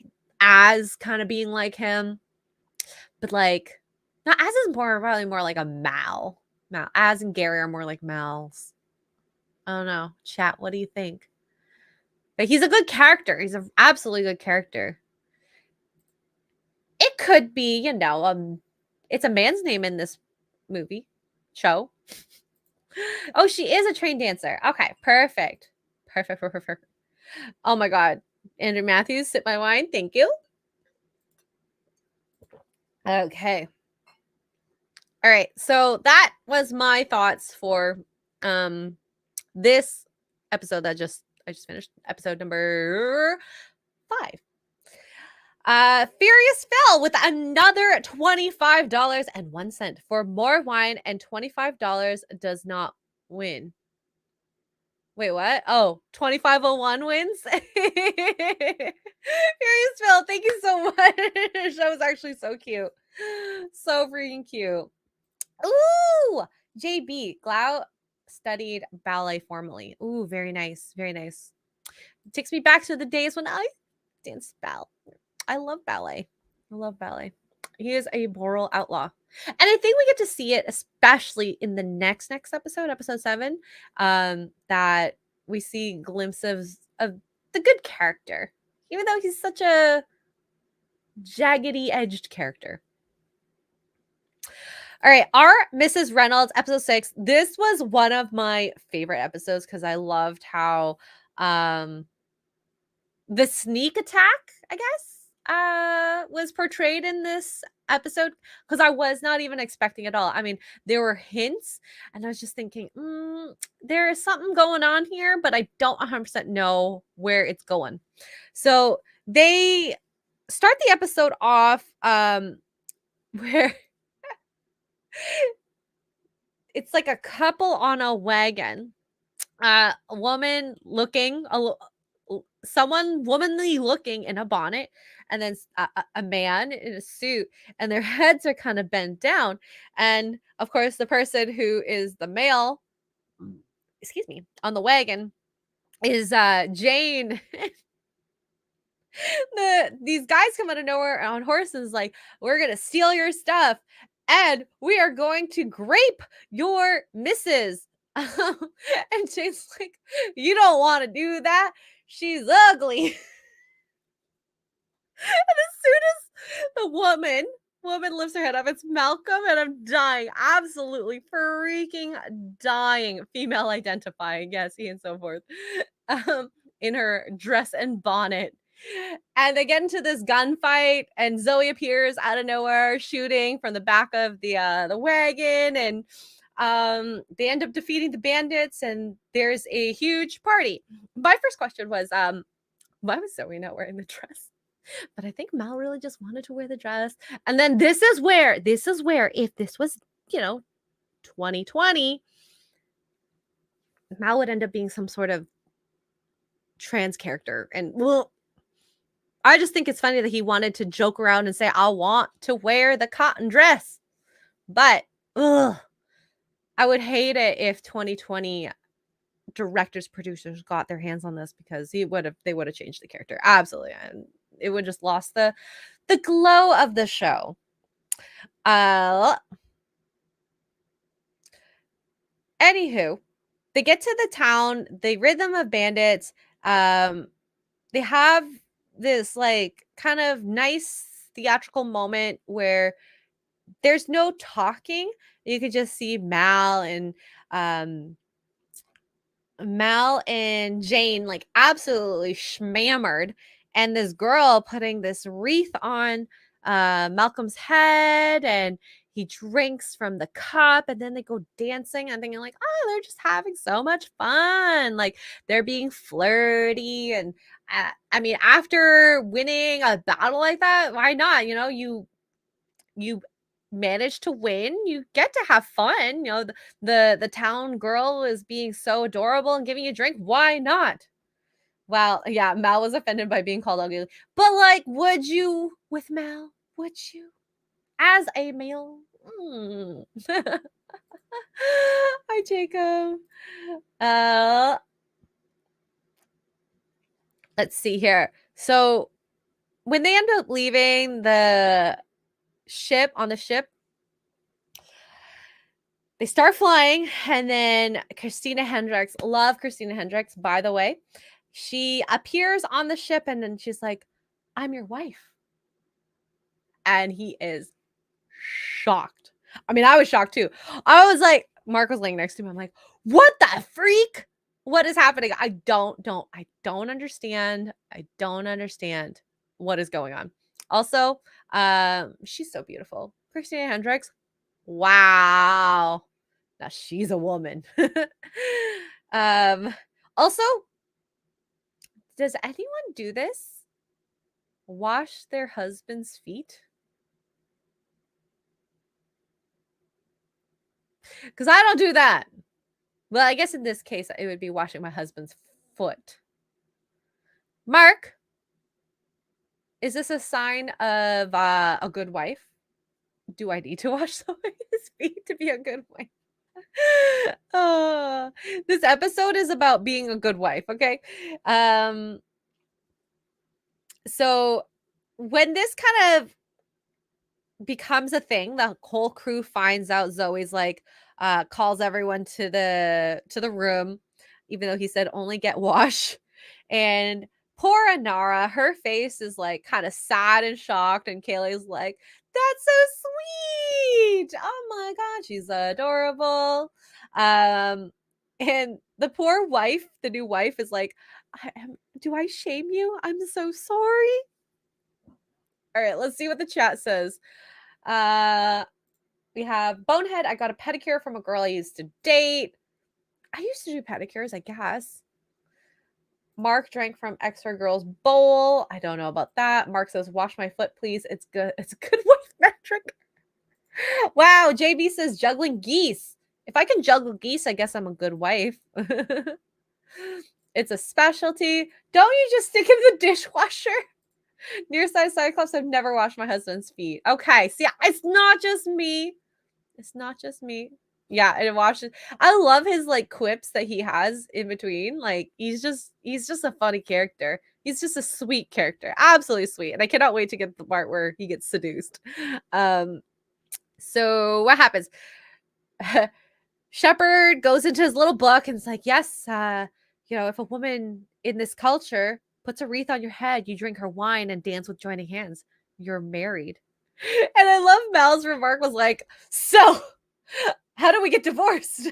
Az kind of being like him, but like now Az is probably more like a Mal. Az and Gary are more like Mals. I don't know. Chat, what do you think? But he's a good character. He's an absolutely good character. It could be, it's a man's name in this show. Oh, she is a trained dancer. Okay, perfect. Perfect. Oh my God. Andrew Matthews, sip my wine. Thank you. Okay. All right. So that was my thoughts for this episode that I just finished, episode number 5. Furious Phil with another $25.01 for more wine, and $25 does not win. Wait, what? Oh, 2501 wins. Furious Phil, thank you so much. That was actually so cute. So freaking cute. Ooh, JB Glau studied ballet formally. Ooh, very nice. Very nice. It takes me back to the days when I danced ballet. I love ballet. He is a moral outlaw. And I think we get to see it, especially in the next episode, episode 7, that we see glimpses of the good character, even though he's such a jaggedy-edged character. All right, our Mrs. Reynolds, episode 6. This was one of my favorite episodes because I loved how the sneak attack, I guess, was portrayed in this episode, because I was not even expecting it all. I mean, there were hints, and I was just thinking, there is something going on here, but I don't 100% know where it's going. So they start the episode off where it's like a couple on a wagon, a woman looking someone womanly looking in a bonnet, and then a man in a suit, and their heads are kind of bent down, and of course the person who is the male, excuse me, on the wagon is Jane. These guys come out of nowhere on horses, like, we're gonna steal your stuff and we are going to grape your missus. And Jane's like, you don't want to do that, she's ugly. And as soon as the woman lifts her head up, it's Malcolm, and I'm dying, absolutely freaking dying. Female identifying, yes, he and so forth, in her dress and bonnet. And they get into this gunfight, and Zoe appears out of nowhere, shooting from the back of the wagon, and they end up defeating the bandits, and there's a huge party. My first question was, why was Zoe not wearing the dress? But I think Mal really just wanted to wear the dress. And then this is where, if this was, 2020, Mal would end up being some sort of trans character. And well, I just think it's funny that he wanted to joke around and say, I want to wear the cotton dress. But I would hate it if 2020 directors, producers got their hands on this, because they would have changed the character. Absolutely. And it would just lost the glow of the show. Anywho, they get to the town, they rid them of bandits. They have this like kind of nice theatrical moment where there's no talking. You could just see Mal and Jane like absolutely schmammered, and this girl putting this wreath on Malcolm's head, and he drinks from the cup, and then they go dancing. I'm thinking like, oh, they're just having so much fun. Like, they're being flirty. And I mean, after winning a battle like that, why not? You manage to win, you get to have fun. The town girl is being so adorable and giving you a drink. Why not? Well, yeah, Mal was offended by being called ugly. But like, would you with Mal? Would you? As a male? Hi, Jacob. Let's see here. So when they end up leaving the ship, they start flying, and then Christina Hendricks, love Christina Hendricks, by the way, she appears on the ship, and then she's like, I'm your wife. And he is shocked. I mean, I was shocked too. I was like, Mark was laying next to me. I'm like, what the freak? What is happening? I don't understand. I don't understand what is going on. Also, she's so beautiful. Christina Hendricks. Wow. Now she's a woman. Also, does anyone do this? Wash their husband's feet? Because I don't do that. Well, I guess in this case, it would be washing my husband's foot. Mark, is this a sign of a good wife? Do I need to wash somebody's feet to be a good wife? This episode is about being a good wife, okay? So when this kind of becomes a thing. The whole crew finds out Zoe's like calls everyone to the room, even though he said only get wash. And poor Inara, her face is like kind of sad and shocked, and Kaylee's like, "That's so sweet! Oh my god, she's adorable." And the poor wife, the new wife, is like, "Do I shame you? I'm so sorry." All right, let's see what the chat says. We have Bonehead. I got a pedicure from a girl I used to date. I used to do pedicures, I guess. Mark drank from Xray Girl's bowl. I don't know about that. Mark says, "Wash my foot, please. It's good. It's a good wife metric." Wow. JB says, "Juggling geese. If I can juggle geese, I guess I'm a good wife." It's a specialty. Don't you just stick in the dishwasher? Nearsighted Cyclops, I've never washed my husband's feet. Okay, see, it's not just me. It's not just me. Yeah, and it washes. I love his like quips that he has in between. Like he's just a funny character. He's just a sweet character. Absolutely sweet. And I cannot wait to get the part where he gets seduced. So what happens? Shepherd goes into his little book and it's like, "Yes, if a woman in this culture puts a wreath on your head, you drink her wine and dance with joining hands. You're married." And I love Mal's remark was like, "So, how do we get divorced?"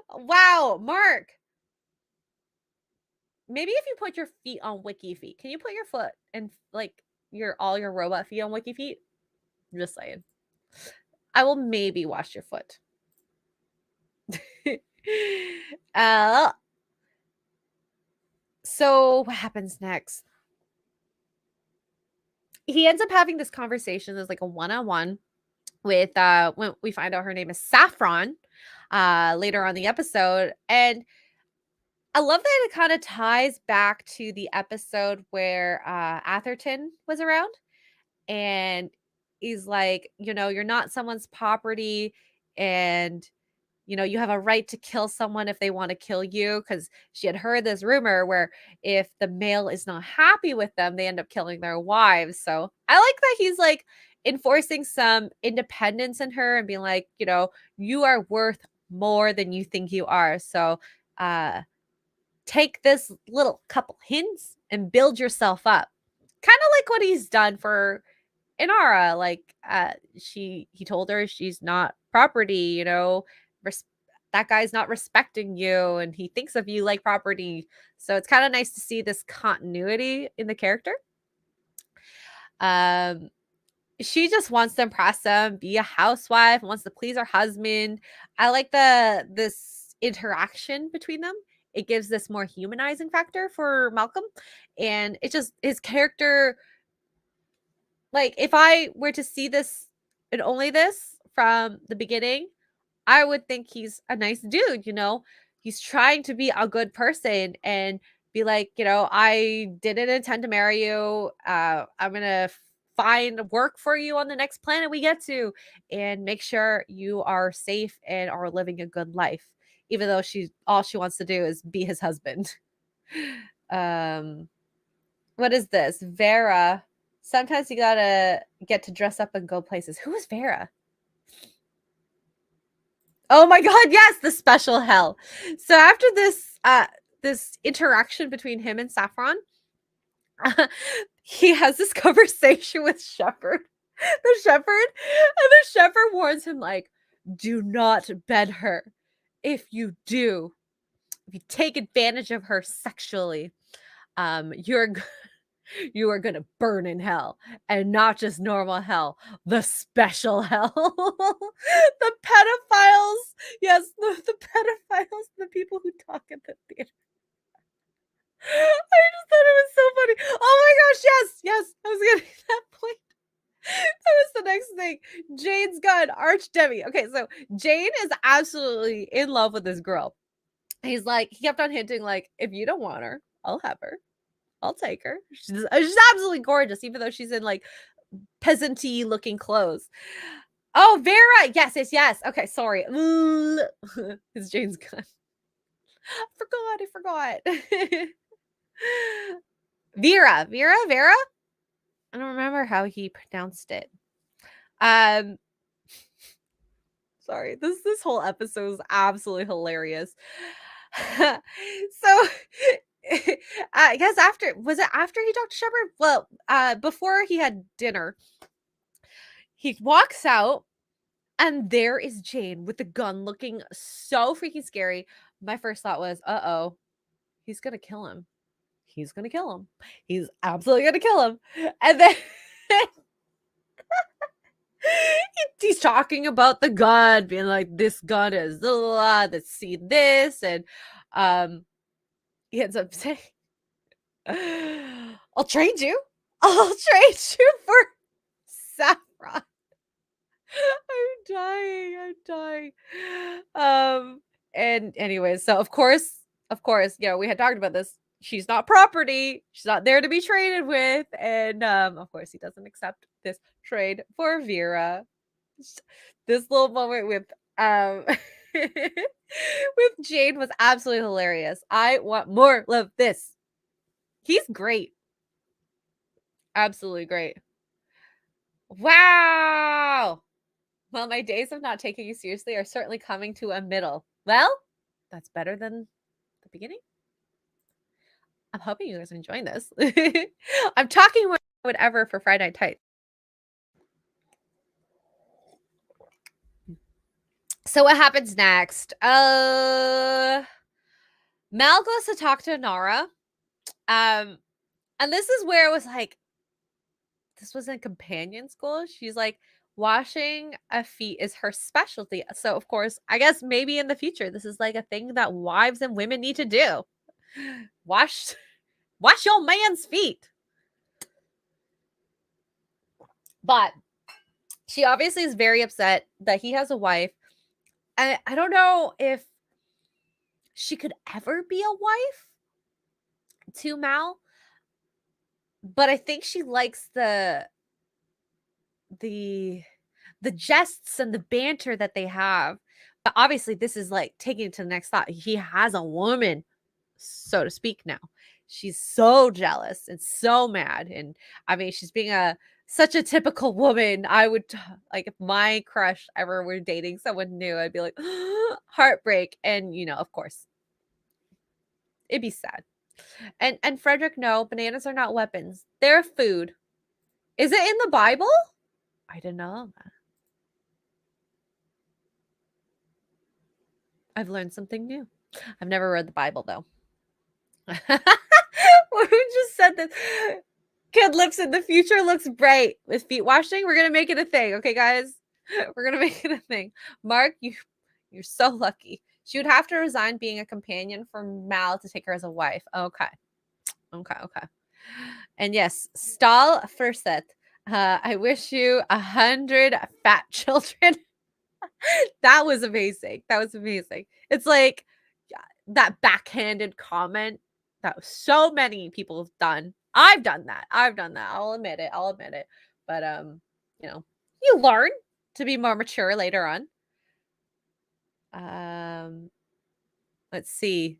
Wow, Mark. Maybe if you put your feet on Wiki feet, can you put your foot and like all your robot feet on Wiki feet? I'm just saying. I will maybe wash your foot. So what happens next? He ends up having this conversation. There's like a one-on-one with when we find out her name is Saffron later on the episode. And I love that it kind of ties back to the episode where Atherton was around, and he's like, "You're not someone's property, and you have a right to kill someone if they want to kill you," because she had heard this rumor where if the male is not happy with them, they end up killing their wives. So I like that he's like enforcing some independence in her and being like, "You are worth more than you think you are. So take this little couple hints and build yourself up." Kind of like what he's done for Inara. Like he told her she's not property, res- that guy's not respecting you and he thinks of you like property. So it's kind of nice to see this continuity in the character. She just wants to impress him, be a housewife, wants to please her husband. I like this interaction between them. It gives this more humanizing factor for Malcolm, and it just his character. Like if I were to see this and only this from the beginning, I would think he's a nice dude. He's trying to be a good person and be like, "I didn't intend to marry you. I'm gonna find work for you on the next planet we get to, and make sure you are safe and are living a good life." Even though all she wants to do is be his husband. What is this? Vera. Sometimes you gotta get to dress up and go places. Who is Vera? Oh my god, yes, the special hell. So after this interaction between him and Saffron, he has this conversation with Shepherd. The Shepherd, and the Shepherd warns him like, "Do not bed her. If you do, if you take advantage of her sexually, you're you are gonna burn in hell, and not just normal hell, the special hell." The pedophiles, yes, the pedophiles, the people who talk at the theater. I just thought it was so funny. Oh my gosh, yes, I was getting that point. That was the next thing. Jane's gun, Arch Demi. Okay, so Jane is absolutely in love with this girl. He's like, he kept on hinting, like, "If you don't want her, I'll have her. I'll take her. She's absolutely gorgeous, even though she's in like peasanty looking clothes." Oh, Vera. Yes. Okay, sorry. It's Jane's gun. I forgot. Vera. I don't remember how he pronounced it. Um, sorry, this whole episode is absolutely hilarious. So, I guess after he talked to Shepard? Well, before he had dinner, he walks out, and there is Jane with the gun, looking so freaking scary. My first thought was, "Uh-oh, he's gonna kill him. He's gonna kill him. He's absolutely gonna kill him." And then he's talking about the gun, being like, "This gun is let's see this," and he ends up saying, "I'll trade you. I'll trade you for Saffron." I'm dying. And anyways, so of course, we had talked about this. She's not property. She's not there to be traded with. And of course, he doesn't accept this trade for Vera. This little moment with with Jane was absolutely hilarious. I want more of this. He's great. Absolutely great. Wow. Well, my days of not taking you seriously are certainly coming to a middle. Well, that's better than the beginning. I'm hoping you guys are enjoying this. I'm talking whatever for Friday Night Tights. So what happens next? Mel goes to talk to Inara. And this is where it was like, this was in companion school. She's like, washing a feet is her specialty. So of course, I guess maybe in the future, this is like a thing that wives and women need to do. Wash your man's feet. But she obviously is very upset that he has a wife. And I don't know if she could ever be a wife to Mal, but I think she likes the jests and the banter that they have. But obviously this is like taking it to the next thought. He has a woman, so to speak, now. She's so jealous and so mad. And I mean, she's being such a typical woman. I would like, if my crush ever were dating someone new, I'd be like, heartbreak. And of course, it'd be sad. And Frederick, no, bananas are not weapons. They're food. Is it in the Bible? I didn't know that. I've learned something new. I've never read the Bible, though. Who just said this? Kid lips in the future looks bright with feet washing. We're gonna make it a thing, okay, guys? We're gonna make it a thing. Mark, you're so lucky. She would have to resign being a companion for Mal to take her as a wife. Okay. And yes, Stahl Furset. I wish you 100 fat children. That was amazing. It's like that backhanded comment that so many people have done. I've done that. I'll admit it. But you learn to be more mature later on. Let's see.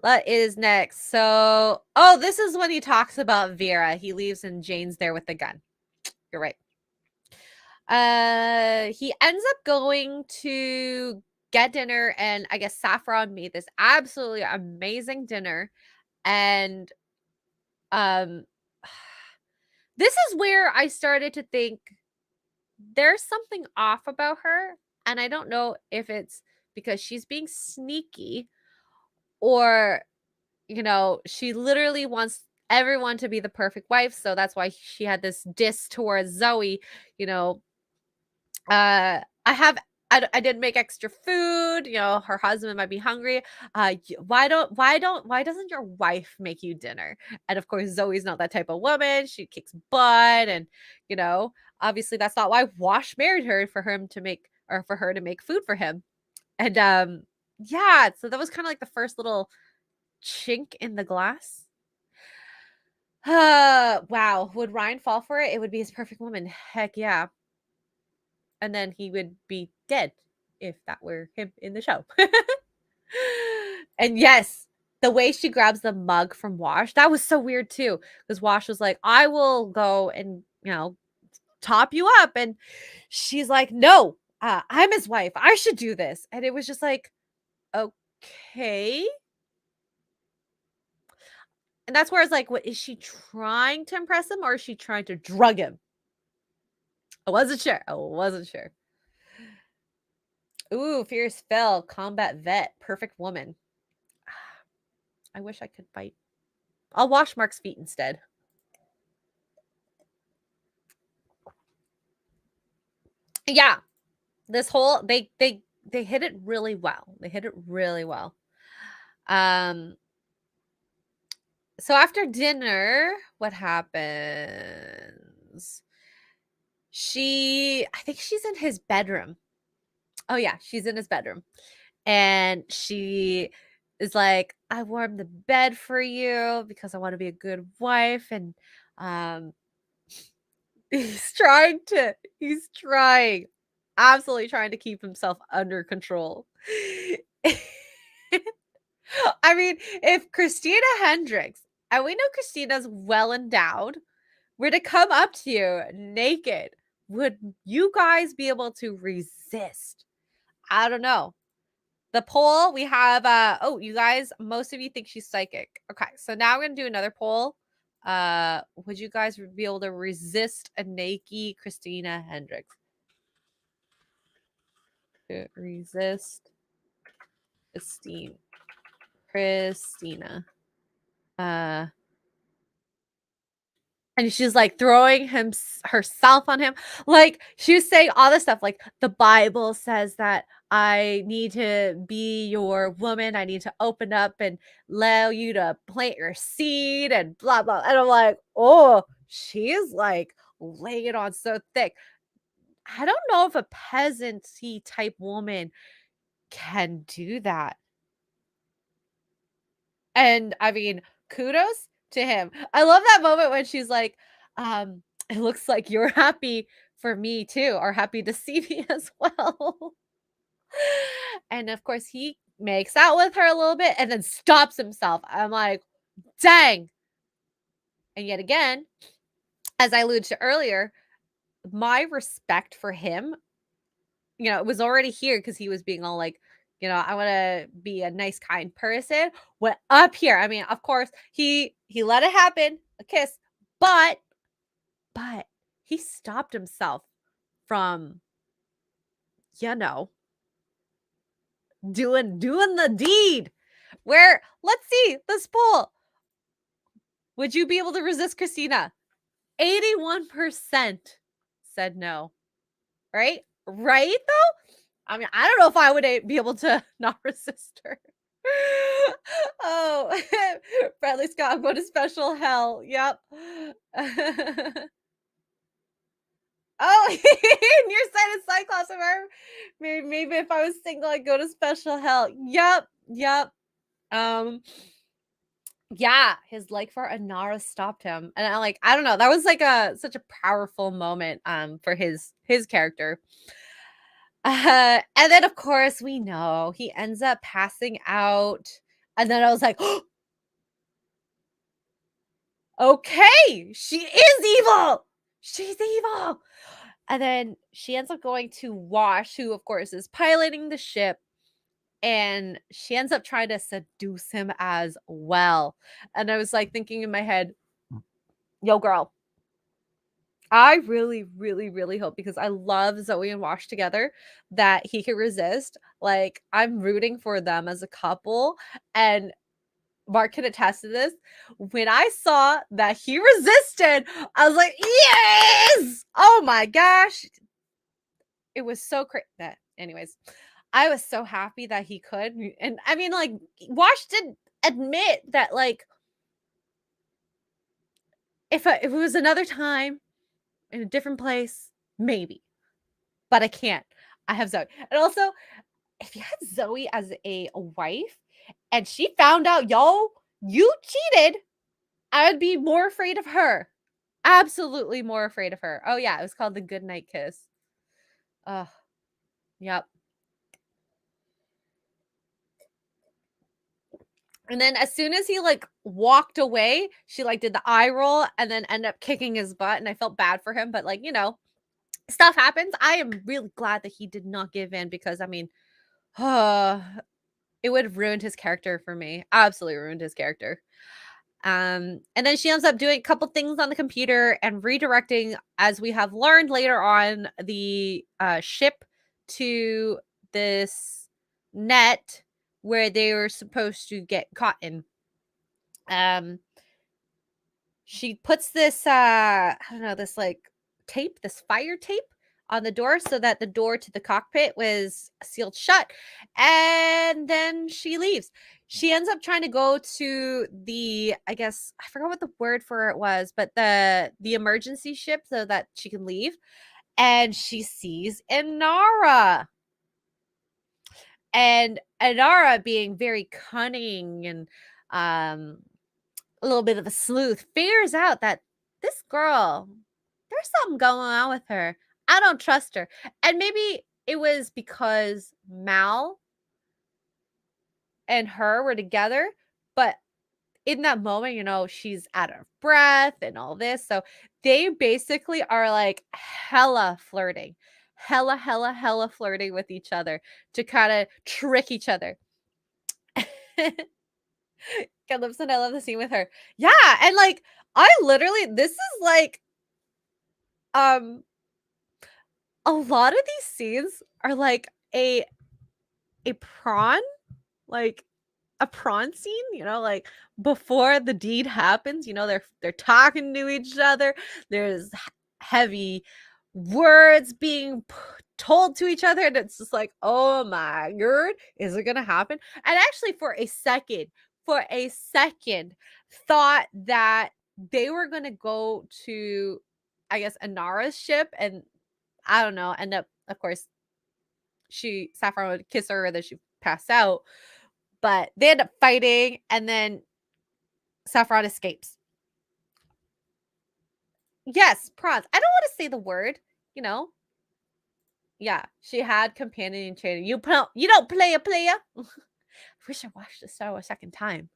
What is next? So, this is when he talks about Vera. He leaves and Jane's there with the gun. You're right. He ends up going to get dinner, and I guess Saffron made this absolutely amazing dinner. And this is where I started to think there's something off about her, and I don't know if it's because she's being sneaky or she literally wants everyone to be the perfect wife, so that's why she had this diss towards Zoe. I didn't make extra food. Her husband might be hungry. Why doesn't your wife make you dinner? And of course, Zoe's not that type of woman. She kicks butt, and obviously that's not why Wash married her, for her to make food for him. And yeah, so that was kind of like the first little chink in the glass. Wow, would Ryan fall for it? It would be his perfect woman. Heck yeah. And then he would be dead if that were him in the show. And yes, the way she grabs the mug from Wash, that was so weird too. Because Wash was like, I will go and, top you up. And she's like, no, I'm his wife. I should do this. And it was just like, okay. And that's where it's like, what is she trying to impress him or is she trying to drug him? I wasn't sure. Ooh, Fierce Fell, combat vet, perfect woman. I wish I could fight. I'll wash Mark's feet instead. Yeah. This whole they hit it really well. So after dinner, what happens? I think she's in his bedroom. Oh yeah, she's in his bedroom. And she is like, I warmed the bed for you because I want to be a good wife. And he's absolutely trying to keep himself under control. I mean, if Christina Hendricks, and we know Christina's well endowed, were to come up to you naked, would you guys be able to resist? I don't know. The poll we have, you guys, most of you think she's psychic. Okay, so now we're gonna do another poll. Would you guys be able to resist a naked Christina Hendricks? Resist Christina. And she's like throwing herself on him. Like she was saying all this stuff, like the Bible says that I need to be your woman. I need to open up and allow you to plant your seed and blah, blah. And I'm like, oh, she is like laying it on so thick. I don't know if a peasanty type woman can do that. And I mean, kudos to him. I love that moment when she's like, it looks like you're happy for me too, or happy to see me as well. And of course, he makes out with her a little bit and then stops himself. I'm like, dang. And yet again, as I alluded to earlier, my respect for him, it was already here because he was being all like, I want to be a nice, kind person. Went up here. I mean, of course, he let it happen, a kiss, but he stopped himself from, doing the deed. Where, let's see this poll. Would you be able to resist Christina? 81% said no. Right? Right though? I mean, I don't know if I would be able to not resist her. Oh, Bradley Scott, I'm going to special hell. Yep. Oh, and your side is Cyclops. Maybe if I was single, I'd go to special hell. Yep. Yeah, his like for Inara stopped him, and I don't know. That was like such a powerful moment for his character. And then of course we know he ends up passing out, and then I was like, oh, okay, she is evil. She's evil. And then she ends up going to Wash, who of course is piloting the ship, and she ends up trying to seduce him as well. And I was like thinking in my head, yo girl, I really, really, really hope, because I love Zoe and Wash together, that he can resist. Like, I'm rooting for them as a couple. And Mark can attest to this. When I saw that he resisted, I was like, yes! Oh my gosh. It was so crazy. Anyways, I was so happy that he could. And I mean, like, Wash did admit that, like, if it was another time in a different place, maybe. But I can't. I have Zoe. And also, if you had Zoe as a wife and she found out, you cheated, I would be more afraid of her. Absolutely more afraid of her. Oh, yeah. It was called the goodnight kiss. Oh, yep. And then as soon as he, like, walked away, she, like, did the eye roll and then ended up kicking his butt, and I felt bad for him, but, like, stuff happens. I am really glad that he did not give in because, I mean, it would have ruined his character for me. Absolutely ruined his character. And then she ends up doing a couple things on the computer and redirecting, as we have learned later on, the ship to this net where they were supposed to get caught in. Um, she puts this I don't know, this like tape, this fire tape on the door so that the door to the cockpit was sealed shut, and then she leaves. She ends up trying to go to the, I guess I forgot what the word for it was, but the emergency ship so that she can leave, and she sees Inara. And Inara, being very cunning and um a little bit of a sleuth, figures out that this girl, there's something going on with her. I don't trust her. And maybe it was because Mal and her were together, but in that moment, she's out of breath and all this. So they basically are like hella flirting, hella, hella, hella flirting with each other to kind of trick each other. Calypso, I love the scene with her. Yeah, and like I literally, this is like um a lot of these scenes are like a prawn, like a prawn scene, like before the deed happens, they're talking to each other. There's heavy words being told to each other, and it's just like, oh my god, is it gonna happen? And actually, for a second, thought that they were gonna go to, I guess, Inara's ship, and I don't know, end up, of course, Saffron would kiss her, and then she pass out. But they end up fighting, and then Saffron escapes. Yes, prawns. I don't want to say the word, you know. Yeah, she had companion training. You don't play a player. I wish I watched this show a second time.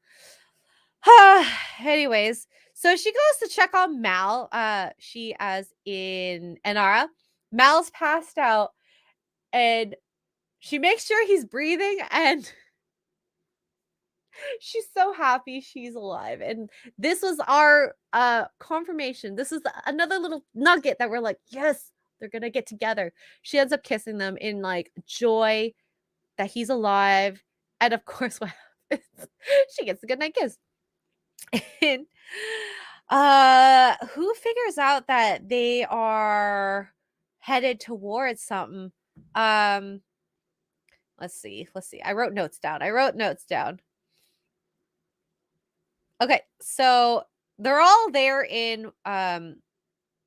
Anyways, so she goes to check on Mal. She as in Inara. Mal's passed out, and she makes sure he's breathing, and she's so happy she's alive. And this was our confirmation. This is another little nugget that we're like, yes, they're gonna get together. She ends up kissing them in like joy that he's alive. And of course, what happens? She gets a good night kiss. And who figures out that they are headed towards something? Um let's see. I wrote notes down. Okay, so they're all there in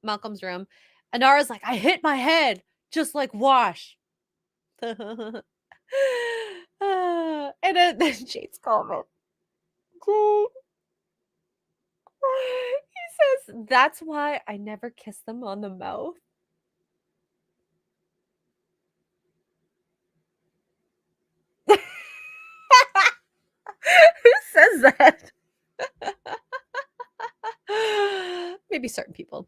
Malcolm's room. Anara's like, I hit my head just like Wash. And then Jade's comment. Jade, he says, that's why I never kiss them on the mouth. Who says that? Maybe certain people.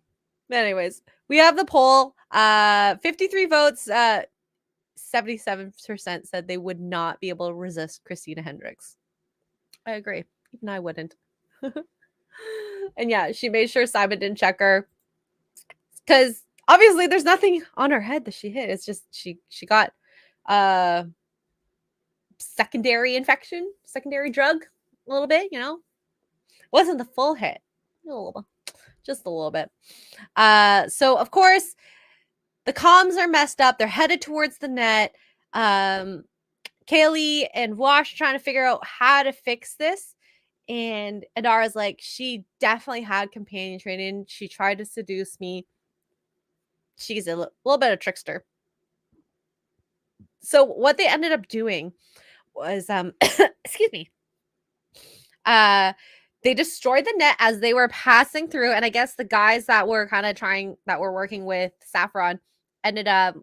But anyways, we have the poll. 53 votes. 77% said they would not be able to resist Christina Hendricks. I agree. Even I wouldn't. And yeah, she made sure Simon didn't check her because obviously there's nothing on her head that she hit. It's just she got secondary infection, secondary drug a little bit, Wasn't the full hit. Just a little bit. So of course the comms are messed up. They're headed towards the net. Kaylee and Wash trying to figure out how to fix this. And Adara's like, she definitely had companion training. She tried to seduce me. She's a little bit of trickster. So what they ended up doing was, excuse me, they destroyed the net as they were passing through. And I guess the guys that were working with Saffron ended up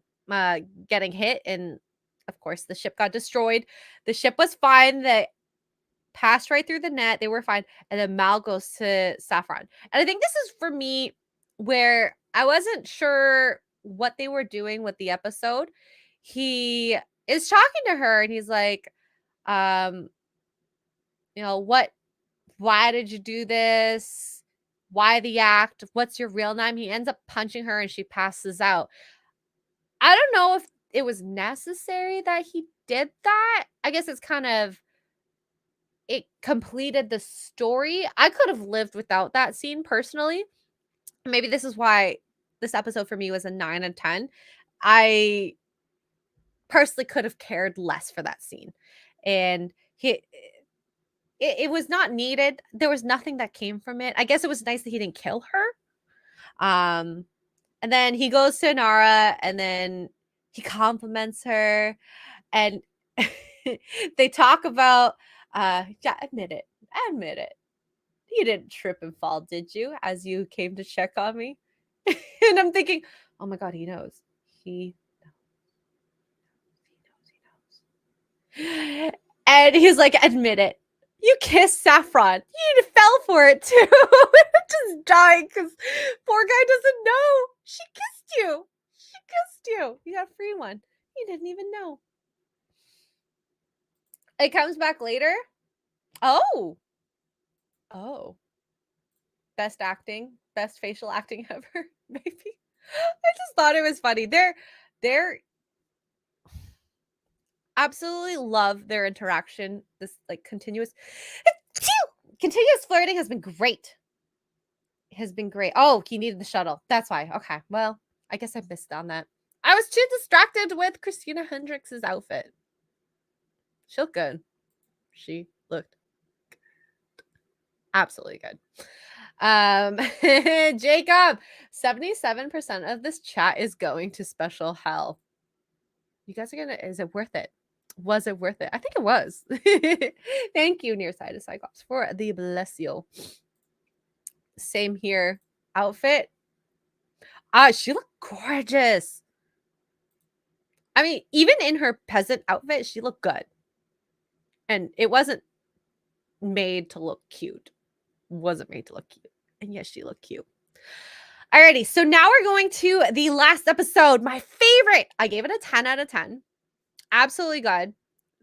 getting hit. And of course, the ship got destroyed. The ship was fine. passed right through the net. They were fine. And then Mal goes to Saffron. And I think this is for me where I wasn't sure what they were doing with the episode. He is talking to her and he's like, um, why did you do this? Why the act? What's your real name? He ends up punching her and she passes out. I don't know if it was necessary that he did that. I guess it's kind of, it completed the story. I could have lived without that scene personally. Maybe this is why this episode for me was a 9 out of 10. I personally could have cared less for that scene. And it was not needed. There was nothing that came from it. I guess it was nice that he didn't kill her. And then he goes to Inara and then he compliments her and they talk about yeah, admit it. You didn't trip and fall, did you? As you came to check on me. And I'm thinking, oh my God, he knows. He knows. And he's like, admit it. You kissed Saffron. You fell for it too. Just dying because poor guy doesn't know. She kissed you. You got a free one. You didn't even know. It comes back later. Oh. Best acting, best facial acting ever, maybe. I just thought it was funny. They're absolutely love their interaction. This like continuous flirting has been great. Oh, he needed the shuttle. That's why. Okay. Well, I guess I missed on that. I was too distracted with Christina Hendricks' outfit. She looked good. She looked absolutely good. Jacob, 77% of this chat is going to special hell. You guys are gonna, is it worth it? Was it worth it? I think it was. Thank you, Nearsighted Cyclops, for the bless you. Same here. Outfit. She looked gorgeous. I mean, even in her peasant outfit, she looked good. And it wasn't made to look cute. And yes, she looked cute. Alrighty, so now we're going to the last episode. My favorite. I gave it a 10 out of 10. Absolutely good.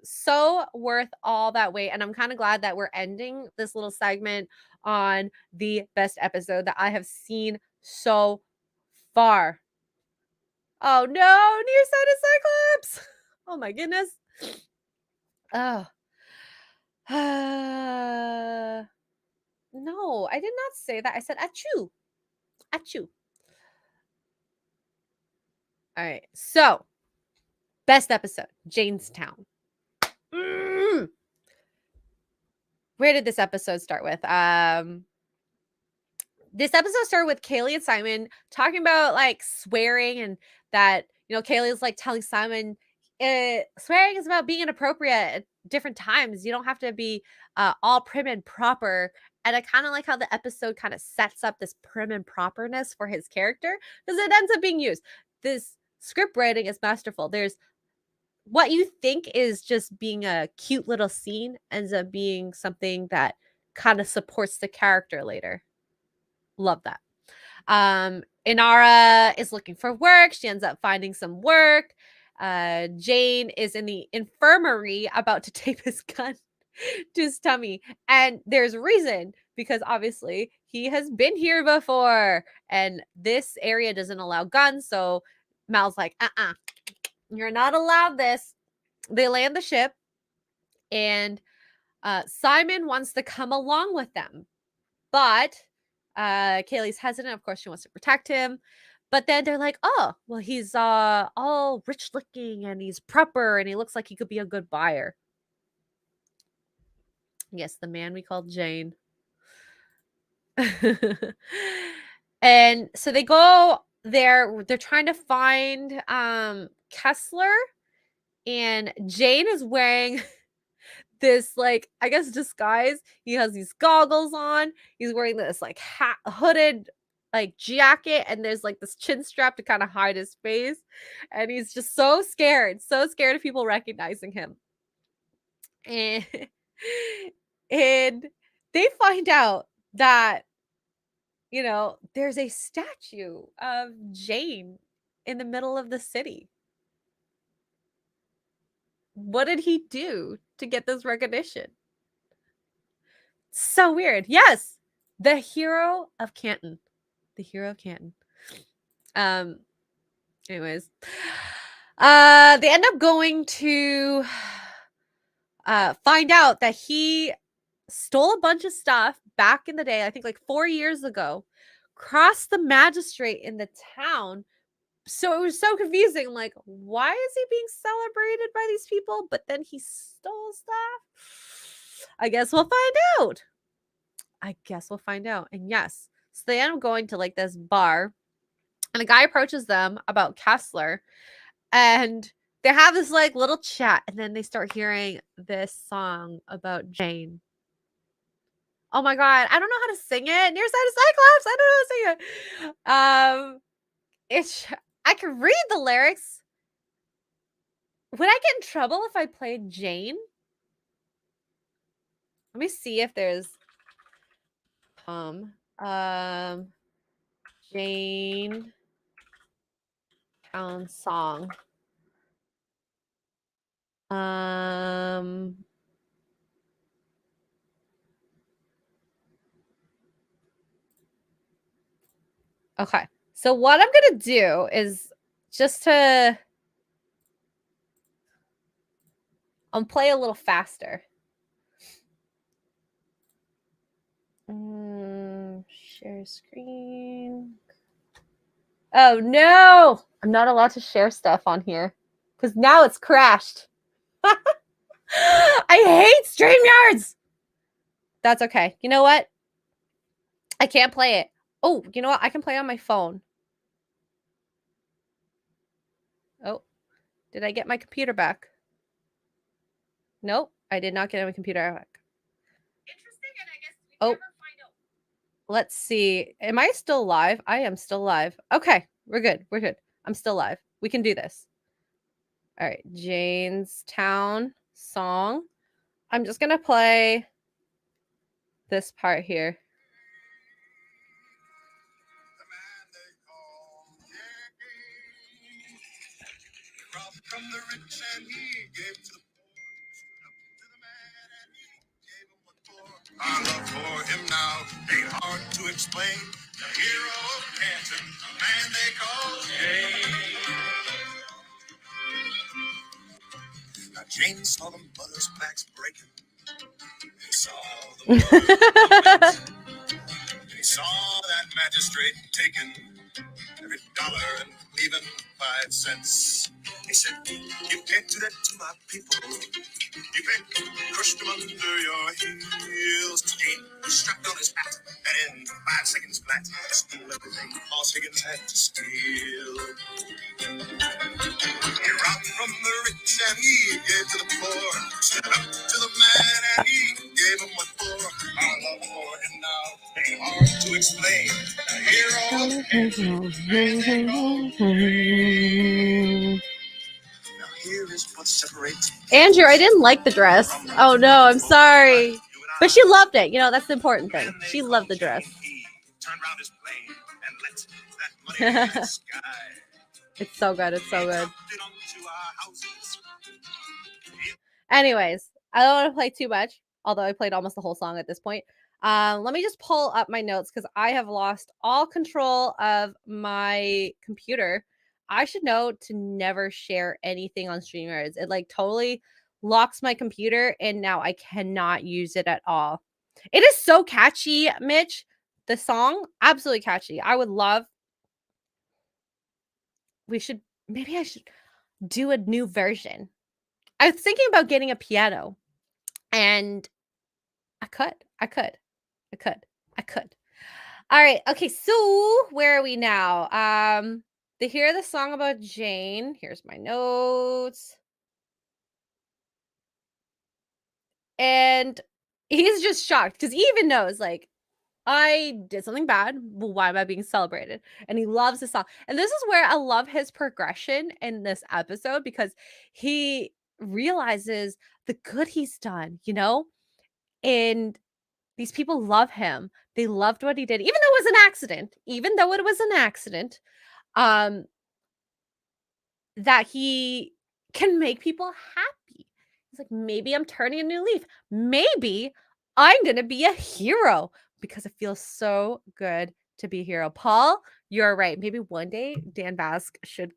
So worth all that wait. And I'm kind of glad that we're ending this little segment on the best episode that I have seen so far. Oh no, nearsighted Cyclops. Oh my goodness. Oh. No, I did not say that. I said achoo. Achoo. All right. So, best episode, Jaynestown. Where did this episode start with? This episode started with Kaylee and Simon talking about like swearing and that, Kaylee is like telling Simon swearing is about being inappropriate at different times. You don't have to be all prim and proper. And I kind of like how the episode kind of sets up this prim and properness for his character because it ends up being used. This script writing is masterful. There's what you think is just being a cute little scene ends up being something that kind of supports the character later. Love that. Inara is looking for work. She ends up finding some work. Jane is in the infirmary about to tape his gun to his tummy. And there's a reason because obviously he has been here before and this area doesn't allow guns. So Mal's like, you're not allowed this. They land the ship and Simon wants to come along with them. But Kaylee's hesitant. Of course, she wants to protect him. But then they're like, oh, well, he's all rich looking and he's proper and he looks like he could be a good buyer. Yes, the man we call Jane. And so they go there. They're trying to find Kessler. And Jane is wearing this, like, I guess disguise. He has these goggles on. He's wearing this, like, hooded, like, jacket. And there's, like, this chin strap to kind of hide his face. And he's just so scared of people recognizing him. And And they find out that, you know, there's a statue of Jane in the middle of the city. What did he do to get this recognition? So weird. Yes, the hero of Canton. The hero of Canton. Anyways, they end up going to find out that he stole a bunch of stuff back in the day, I think like 4 years ago, crossed the magistrate in the town. So it was so confusing. Like, why is he being celebrated by these people? But then he stole stuff. I guess we'll find out. I guess we'll find out. And yes, so they end up going to like this bar, and the guy approaches them about Kessler, and they have this like little chat, and then they start hearing this song about Jane. Oh my god, I don't know how to sing it. Nearsighted Cyclops. I don't know how to sing it. It's I can read the lyrics. Would I get in trouble if I played Jane? Let me see if there's Jane Town song. Okay. So what I'm gonna do is just to play a little faster. Share screen. Oh no! I'm not allowed to share stuff on here because now it's crashed. I hate StreamYards. That's okay. You know what? I can't play it. Oh, you know what? I can play on my phone. Oh, did I get my computer back? Nope, I did not get my computer back. Interesting, and I guess we never find out. Let's see. Am I still live? I am still live. Okay, we're good. We're good. I'm still live. We can do this. All right, Jaynestown song. I'm just gonna play this part here. From the rich and he gave to the poor, to the man and he gave him what for. Our love for him now ain't hard to explain. The hero of Canton, a man they call Jane. Now Jane saw them butters backs breaking. They saw the they saw that magistrate taking every dollar and leaving 5 cents. He said, you can't do that to my people. You can't crush them under your heels. Jane strapped on his hat, and in 5 seconds flat, stole everything Boss Higgins had to steal. He robbed from the rich and he gave to the poor. Stood up to the man and he gave him what for. Our love for him now ain't hard to explain. The hero. Here is what separates Andrew, I didn't like the dress. Oh no, I'm sorry. But she loved it. You know, that's the important thing. She loved the dress. It's so good. It's so good. Anyways, I don't want to play too much, although I played almost the whole song at this point. Let me just pull up my notes because I have lost all control of my computer. I should know to never share anything on StreamYards. It like totally locks my computer and now I cannot use it at all. It is so catchy, Mitch. The song, absolutely catchy. I would love. Maybe I should do a new version. I was thinking about getting a piano and I could. All right. Okay. So where are we now? They hear the song about Jane. Here's my notes. And he's just shocked because he even knows, like, I did something bad. Well, why am I being celebrated? And he loves the song. And this is where I love his progression in this episode because he realizes the good he's done, you know? And these people love him. They loved what he did, even though it was an accident. Even though it was an accident, um, that he can make people happy. He's like, maybe I'm turning a new leaf. Maybe I'm gonna be a hero because it feels so good to be a hero. Paul, you're right. Maybe one day Dan Vasc should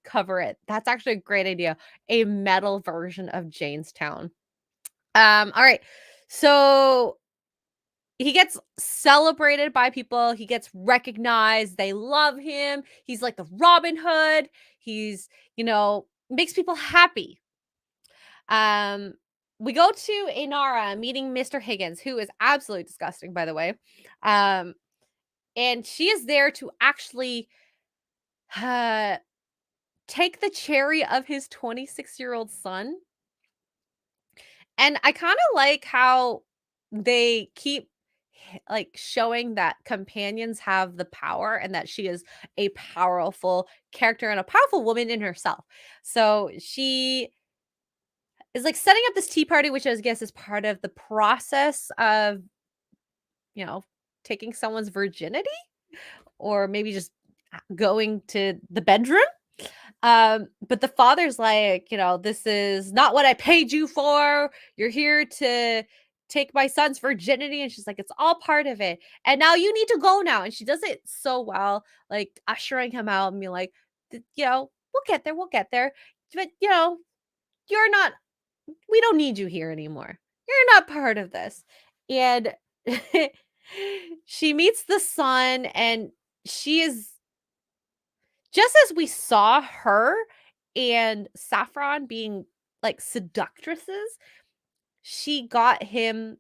cover it. That's actually a great idea. A metal version of Jaynestown. All right. So he gets celebrated by people. He gets recognized. They love him. He's like the Robin Hood. He's, makes people happy. Um, we go to Inara meeting Mr. Higgins, who is absolutely disgusting, by the way. And she is there to actually uh, take the cherry of his 26-year-old son. And I kind of like how they keep like showing that companions have the power and that she is a powerful character and a powerful woman in herself. So she is like setting up this tea party, which I guess is part of the process of, you know, taking someone's virginity or maybe just going to the bedroom. But the father's like, this is not what I paid you for. You're here to take my son's virginity. And she's like, it's all part of it. And now you need to go now. And she does it so well, like ushering him out and being like, we'll get there. We'll get there. But, you're not, we don't need you here anymore. You're not part of this. And she meets the son and she is just as we saw her and Saffron being like seductresses, she got him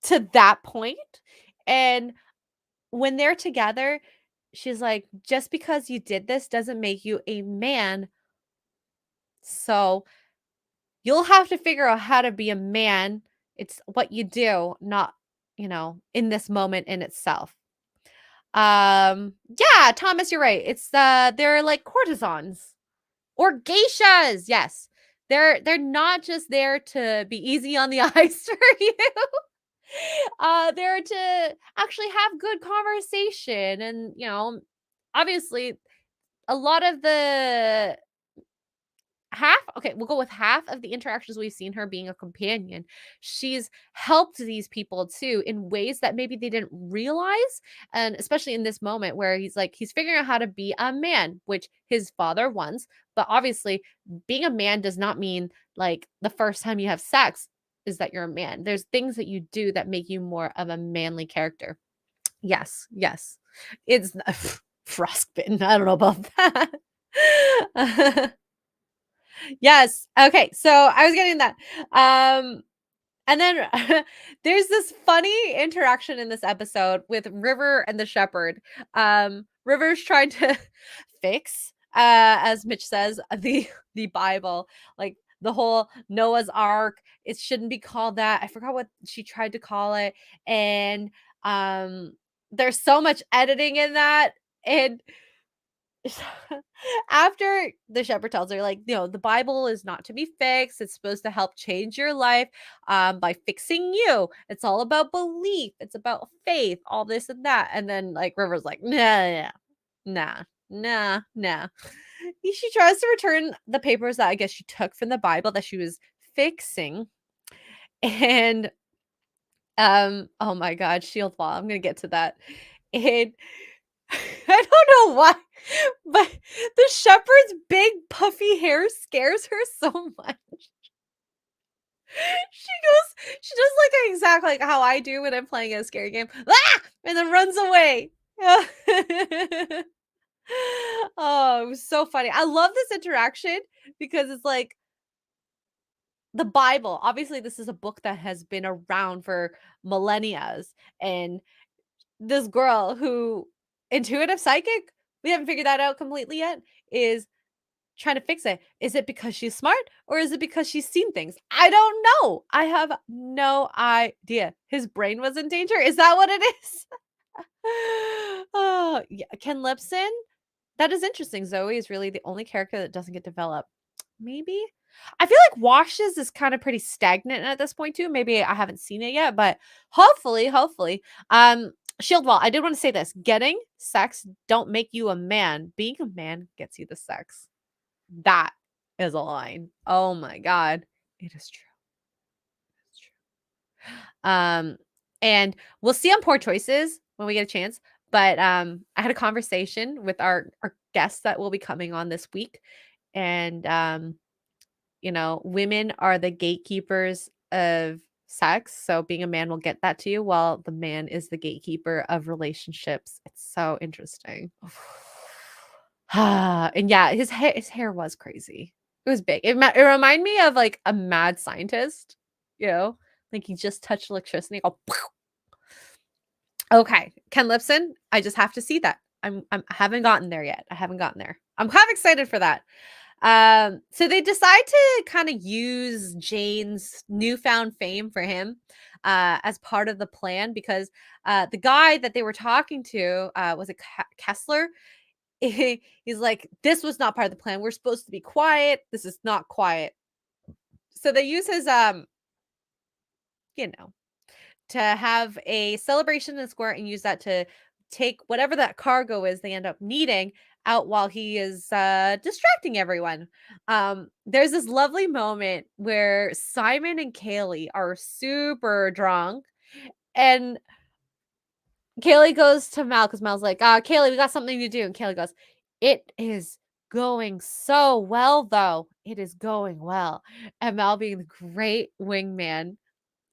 to that point. And when they're together, she's like, just because you did this doesn't make you a man. So you'll have to figure out how to be a man. It's what you do, not, in this moment in itself. Yeah, Thomas, you're right. It's they're like courtesans. Or geishas, yes. They're not just there to be easy on the eyes for you. They're to actually have good conversation and, obviously a lot of the we'll go with half of the interactions we've seen her being a companion. She's helped these people too in ways that maybe they didn't realize. And especially in this moment where he's figuring out how to be a man, which his father wants. But obviously, being a man does not mean like the first time you have sex is that you're a man. There's things that you do that make you more of a manly character. Yes, yes. It's frostbitten. I don't know about that. Yes. Okay. So I was getting that. And then there's this funny interaction in this episode with River and the shepherd. River's trying to fix, as Mitch says, the Bible, like the whole Noah's Ark. It shouldn't be called that. I forgot what she tried to call it. And there's so much editing in that. And after the shepherd tells her, like, the Bible is not to be fixed. It's supposed to help change your life by fixing you. It's all about belief. It's about faith, all this and that. And then, like, River's like, nah. She tries to return the papers that I guess she took from the Bible that she was fixing. And, oh my God, shield wall. I'm going to get to that. And I don't know why, but the shepherd's big puffy hair scares her so much. She does like exactly like how I do when I'm playing a scary game. Ah! And then runs away. Oh, it was so funny. I love this interaction because it's like the Bible. Obviously, this is a book that has been around for millennia. And this girl who intuitive psychic, we haven't figured that out completely yet, is trying to fix it. Is it because she's smart or is it because she's seen things? I don't know. I have no idea. His brain was in danger. Is that what it is? Oh, yeah. Ken Lipson. That is interesting. Zoe is really the only character that doesn't get developed. Maybe. I feel like washes is kind of pretty stagnant at this point too. Maybe I haven't seen it yet, but hopefully. Shield wall. I did want to say this. Getting sex don't make you a man. Being a man gets you the sex. That is a line. Oh my god. It is true. It's true. And we'll see on poor choices when we get a chance. But I had a conversation with our guests that will be coming on this week. And women are the gatekeepers of sex. So being a man will get that to you, while the man is the gatekeeper of relationships. It's so interesting. And yeah, his hair was crazy. It was big. It reminded me of like a mad scientist, like he just touched electricity. Go, okay, Ken Lipson. I just have to see that. I haven't gotten there yet. I haven't gotten there. I'm kind of excited for that. So they decide to kind of use Jane's newfound fame for him as part of the plan, because the guy that they were talking to was it Kessler. He's like, this was not part of the plan. We're supposed to be quiet. This is not quiet. So they use his to have a celebration in the square and use that to take whatever that cargo is they end up needing out while he is distracting everyone. There's this lovely moment where Simon and Kaylee are super drunk, and Kaylee goes to Mal because Mal's like, Kaylee, we got something to do. And Kaylee goes, it is going so well, though. It is going well. And Mal, being the great wingman,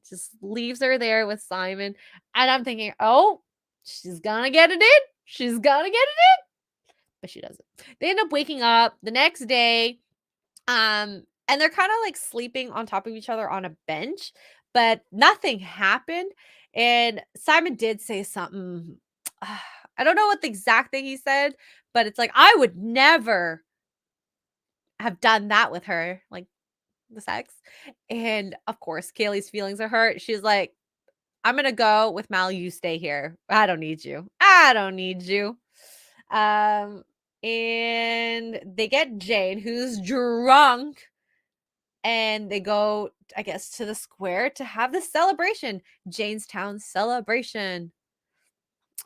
just leaves her there with Simon. And I'm thinking, oh, she's gonna get it in. She's gonna get it in. But she doesn't. They end up waking up the next day. And they're kind of like sleeping on top of each other on a bench, but nothing happened. And Simon did say something. I don't know what the exact thing he said, but it's like, I would never have done that with her, like the sex. And of course, Kaylee's feelings are hurt. She's like, I'm gonna go with Mal. You stay here. I don't need you. I don't need you. And they get Jane, who's drunk, and they go, I guess, to the square to have the celebration. Jaynestown celebration.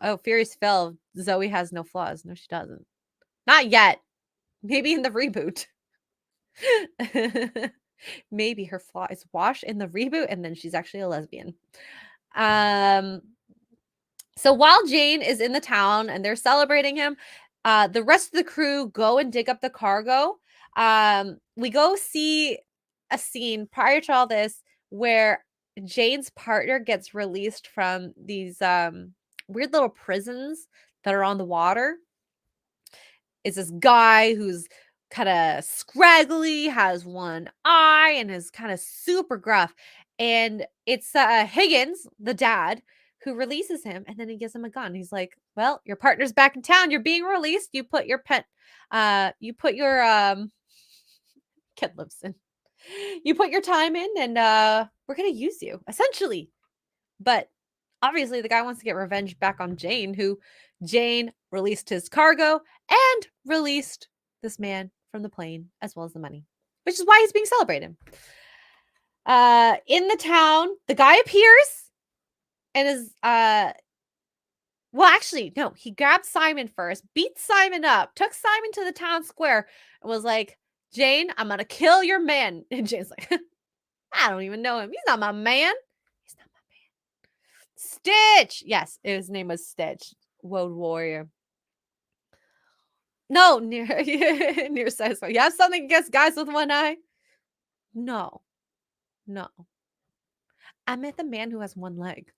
Oh, Furious Phil. Zoe has no flaws. No, she doesn't. Not yet. Maybe in the reboot. Maybe her flaw is Wash in the reboot, and then she's actually a lesbian. So while Jane is in the town and they're celebrating him, the rest of the crew go and dig up the cargo. We go see a scene prior to all this where Jane's partner gets released from these weird little prisons that are on the water. It's this guy who's kind of scraggly, has one eye, and is kind of super gruff. And it's Higgins, the dad, who releases him, and then he gives him a gun. He's like, well, your partner's back in town. You're being released. You put your Ken Lipson. You put your time in, and we're gonna use you, essentially. But obviously the guy wants to get revenge back on Jane, who Jane released his cargo and released this man from the plane, as well as the money, which is why he's being celebrated. In the town, the guy appears and is well, actually, no, he grabbed Simon first, beat Simon up, took Simon to the town square, and was like, Jane, I'm gonna kill your man. And Jane's like, I don't even know him. He's not my man. He's not my man. Stitch. Yes, his name was Stitch. Woad Warrior. No, near says so. You have something against guys with one eye? No. I meant the man who has one leg.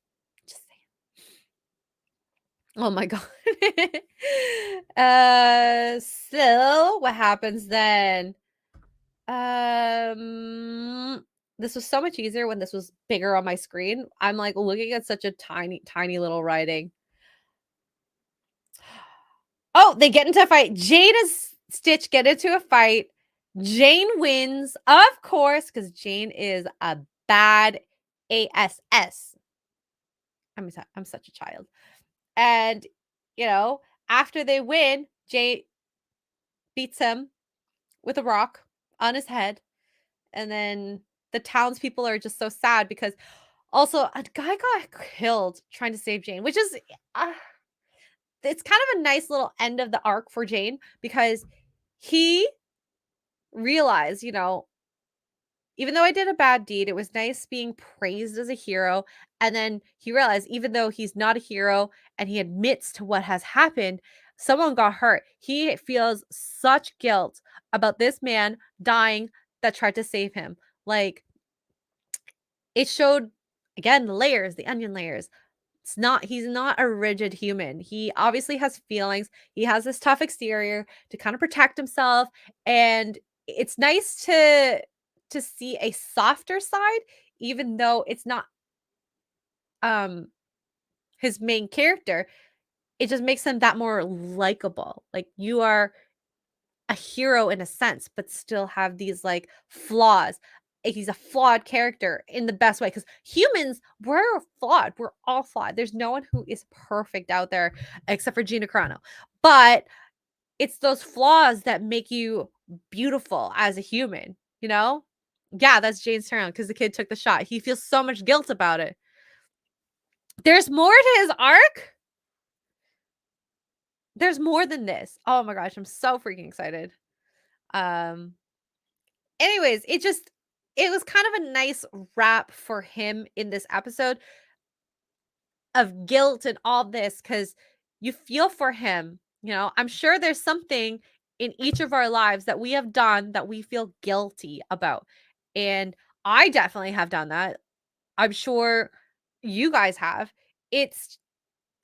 Just saying. Oh my god. So what happens then? This was so much easier when this was bigger on my screen. I'm like looking at such a tiny little writing. Oh, they get into a fight. Jane and Stitch get into a fight. Jane wins, of course, because Jane is a bad ass. I'm such a child. And, after they win, Jane beats him with a rock on his head. And then the townspeople are just so sad because also a guy got killed trying to save Jane, which is uh, it's kind of a nice little end of the arc for Jane because he realized, even though I did a bad deed, it was nice being praised as a hero. And then he realized, even though he's not a hero and he admits to what has happened, someone got hurt. He feels such guilt about this man dying that tried to save him. Like, it showed, again, the layers, the onion layers. He's not a rigid human. He obviously has feelings. He has this tough exterior to kind of protect himself. And it's nice to see a softer side, even though it's not um his main character. It just makes him that more likable. Like, you are a hero in a sense, but still have these like flaws. He's a flawed character in the best way because humans, we're flawed. We're all flawed. There's no one who is perfect out there except for Gina Carano. But it's those flaws that make you beautiful as a human, you know? Yeah, that's Jaynestown because the kid took the shot. He feels so much guilt about it. There's more to his arc. There's more than this. Oh my gosh, I'm so freaking excited. Um Anyways, it was kind of a nice wrap for him in this episode of guilt and all this because you feel for him. I'm sure there's something in each of our lives that we have done that we feel guilty about. And I definitely have done that. I'm sure you guys have. It's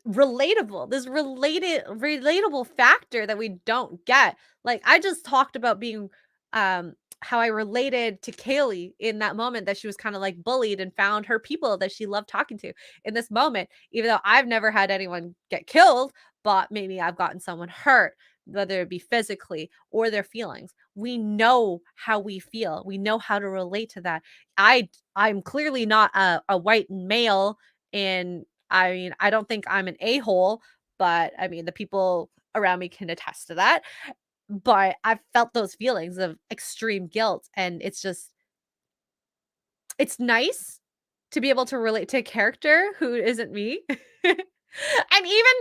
relatable. This relatable factor that we don't get. Like, I just talked about being how I related to Kaylee in that moment that she was kind of like bullied and found her people that she loved talking to in this moment, even though I've never had anyone get killed, but maybe I've gotten someone hurt, whether it be physically or their feelings. We know how we feel. We know how to relate to that. I'm clearly not a white male, and I mean, I don't think I'm an a-hole, but I mean, the people around me can attest to that. But I've felt those feelings of extreme guilt, and it's nice to be able to relate to a character who isn't me. And even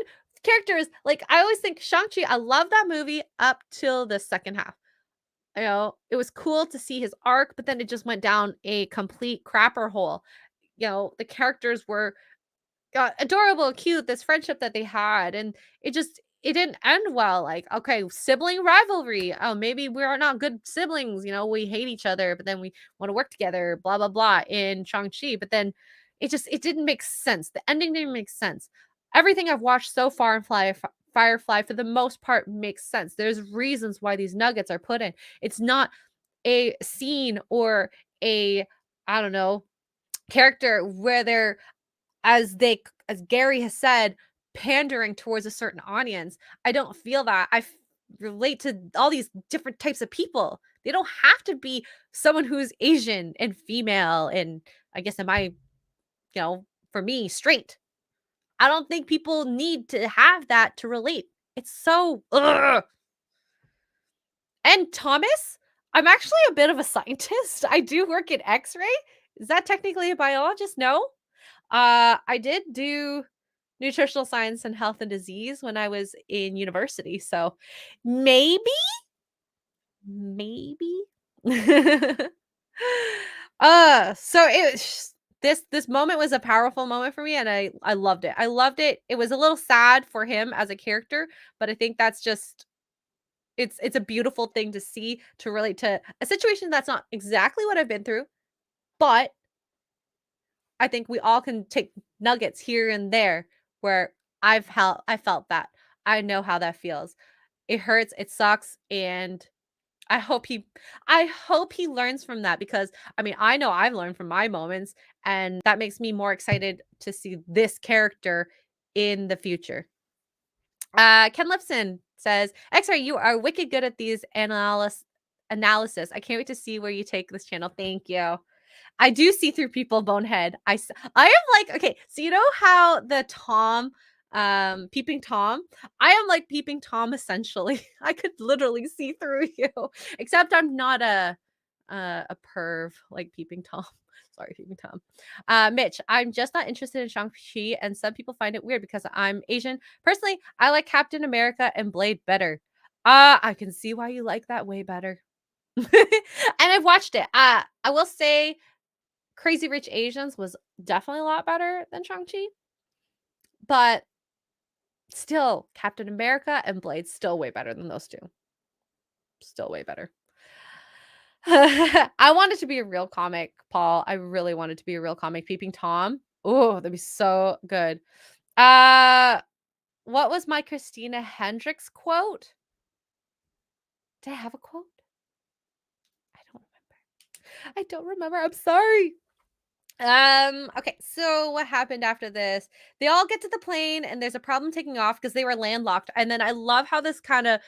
characters like, I always think Shang-Chi, I love that movie up till the second half. It was cool to see his arc, but then it just went down a complete crapper hole. The characters were adorable, cute, this friendship that they had, and it didn't end well. Like, okay, sibling rivalry. Oh, maybe we're not good siblings, we hate each other, but then we want to work together, blah blah blah in Shang-Chi. But then it didn't make sense. The ending didn't make sense. Everything I've watched so far in Firefly, for the most part, makes sense. There's reasons why these nuggets are put in. It's not a scene or a, I don't know, character where they're, as Gary has said, pandering towards a certain audience. I don't feel that. Relate to all these different types of people. They don't have to be someone who's Asian and female, and I guess for me, straight. I don't think people need to have that to relate. It's so ugh. And Thomas, I'm actually a bit of a scientist. I do work at Xray. Is that technically a biologist? No. I did do nutritional science and health and disease when I was in university, so maybe, maybe. So this moment was a powerful moment for me, and I loved it. I loved it. It was a little sad for him as a character, but I think that's just it's a beautiful thing to see, to relate to a situation that's not exactly what I've been through, but I think we all can take nuggets here and there where I felt that. I know how that feels. It hurts, it sucks, and I hope he I hope he learns from that because I mean, I know I've learned from my moments, and that makes me more excited to see this character in the future. Ken Lipson says, "Xray, you are wicked good at these analysis. I can't wait to see where you take this channel. Thank you." I do see through people, bonehead. I am like, okay, so you know how the Tom, peeping Tom, I am like peeping Tom essentially. I could literally see through you, except I'm not a A perv like Peeping Tom. Sorry, Peeping Tom. Mitch, I'm just not interested in Shang-Chi, and some people find it weird because I'm Asian. Personally, I like Captain America and Blade better. I can see why you like that way better. And I've watched it. I will say Crazy Rich Asians was definitely a lot better than Shang-Chi, but still, Captain America and Blade still way better than those two. Still way better. I want it to be a real comic, Paul. I really want it to be a real comic. Peeping Tom. Oh, that'd be so good. What was my Christina Hendricks quote? Did I have a quote? I don't remember. I'm sorry. Okay, so what happened after this? They all get to the plane and there's a problem taking off because they were landlocked. And then I love how this kind of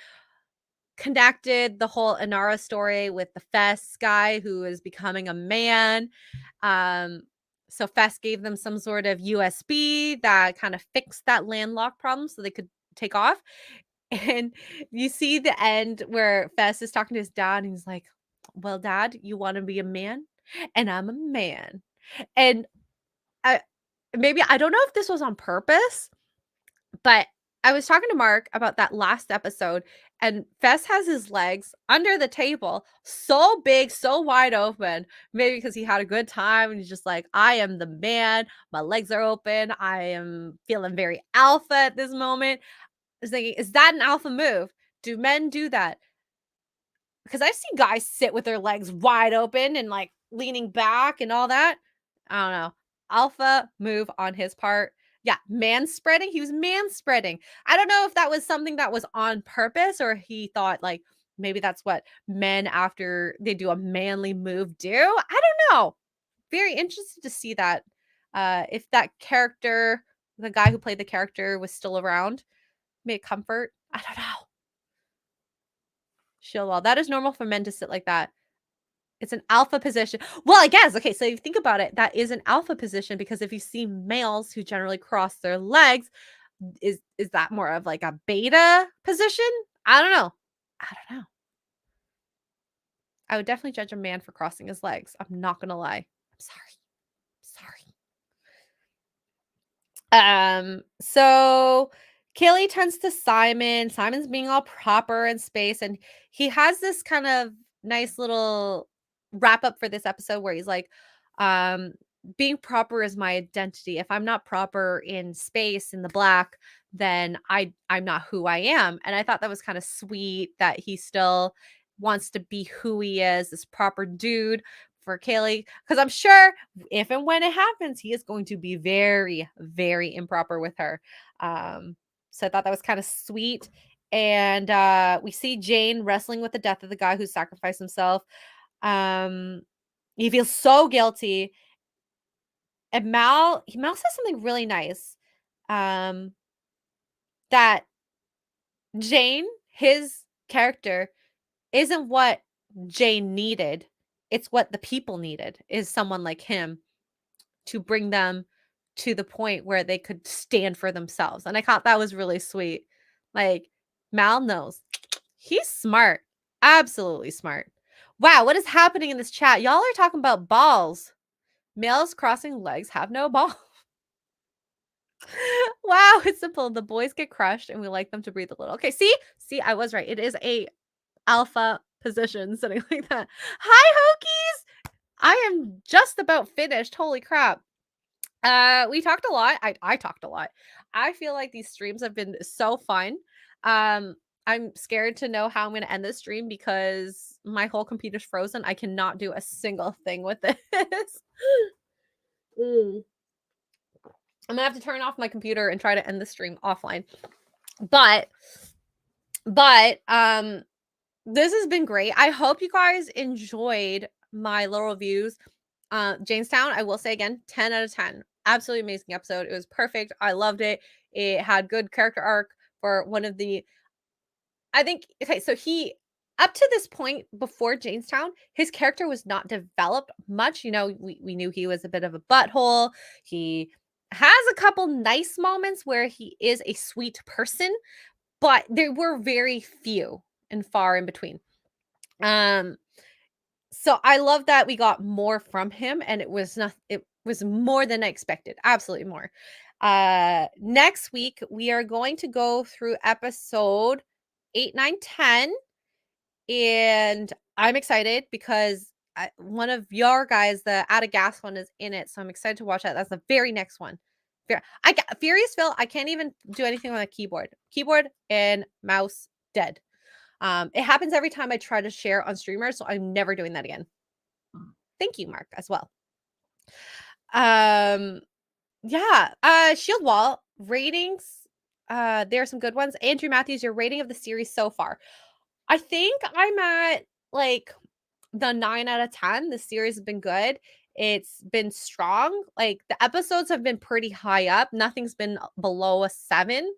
connected the whole Inara story with the Fess guy who is becoming a man. So Fess gave them some sort of USB that kind of fixed that landlock problem so they could take off. And you see the end where Fess is talking to his dad and he's like, well, Dad, you want to be a man? And I'm a man. And I maybe I don't know if this was on purpose, but I was talking to Mark about that last episode, and Fess has his legs under the table, so big, so wide open. Maybe because he had a good time and he's just like, I am the man. My legs are open. I am feeling very alpha at this moment. I was thinking, is that an alpha move? Do men do that? Because I've seen guys sit with their legs wide open and like leaning back and all that. I don't know. Alpha move on his part. Yeah, man spreading. He was man spreading. I don't know if that was something that was on purpose or he thought like maybe that's what men after they do a manly move do. I don't know. Very interested to see that. If that character, the guy who played the character was still around, may comfort. I don't know. Chill well. That is normal for men to sit like that. It's an alpha position. Well, I guess. Okay, so if you think about it, that is an alpha position because if you see males who generally cross their legs, is that more of like a beta position? I don't know. I don't know. I would definitely judge a man for crossing his legs. I'm not gonna lie. I'm sorry. So Kaylee turns to Simon. Simon's being all proper in space, and he has this kind of nice little wrap up for this episode where he's like, um, being proper is my identity. If I'm not proper in space in the black, then I'm not who I am. And I thought that was kind of sweet that he still wants to be who he is, this proper dude for Kaylee. Because I'm sure if and when it happens, he is going to be very, very improper with her. So I thought that was kind of sweet. And we see Jane wrestling with the death of the guy who sacrificed himself. He feels so guilty. And Mal says something really nice. That Jane, his character, isn't what Jane needed. It's what the people needed, is someone like him to bring them to the point where they could stand for themselves. And I thought that was really sweet. Like, Mal knows. He's smart. Absolutely smart. Wow, what is happening in this chat? Y'all are talking about balls. Males crossing legs have no balls. Wow, it's simple. The boys get crushed and we like them to breathe a little. Okay, see, I was right. It is a alpha position sitting like that. Hi, Hokies. I am just about finished. Holy crap. We talked a lot. I talked a lot. I feel like these streams have been so fun. I'm scared to know how I'm going to end this stream because my whole computer's frozen. I cannot do a single thing with this. I'm gonna have to turn off my computer and try to end the stream offline. But this has been great. I hope you guys enjoyed my little reviews. Jaynestown, I will say again, 10 out of 10. Absolutely amazing episode. It was perfect. I loved it. It had good character arc for one of the I think okay, so he up to this point before Jaynestown, his character was not developed much. You know, we knew he was a bit of a butthole. He has a couple nice moments where he is a sweet person, but there were very few and far in between. So I love that we got more from him, and it was more than I expected. Absolutely more. Next week we are going to go through episode 8, 9, 10, and I'm excited because one of your guys, the Out of Gas one, is in it, so I'm excited to watch that. That's the very next one. Furious Phil, I can't even do anything on a keyboard. Keyboard and mouse dead. It happens every time I try to share on streamers, so I'm never doing that again. Thank you, Mark, as well. Yeah, Shield Wall ratings. There are some good ones. Andrew Matthews, your rating of the series so far. I think I'm at like the 9 out of 10. The series has been good. It's been strong. Like the episodes have been pretty high up. Nothing's been below a 7.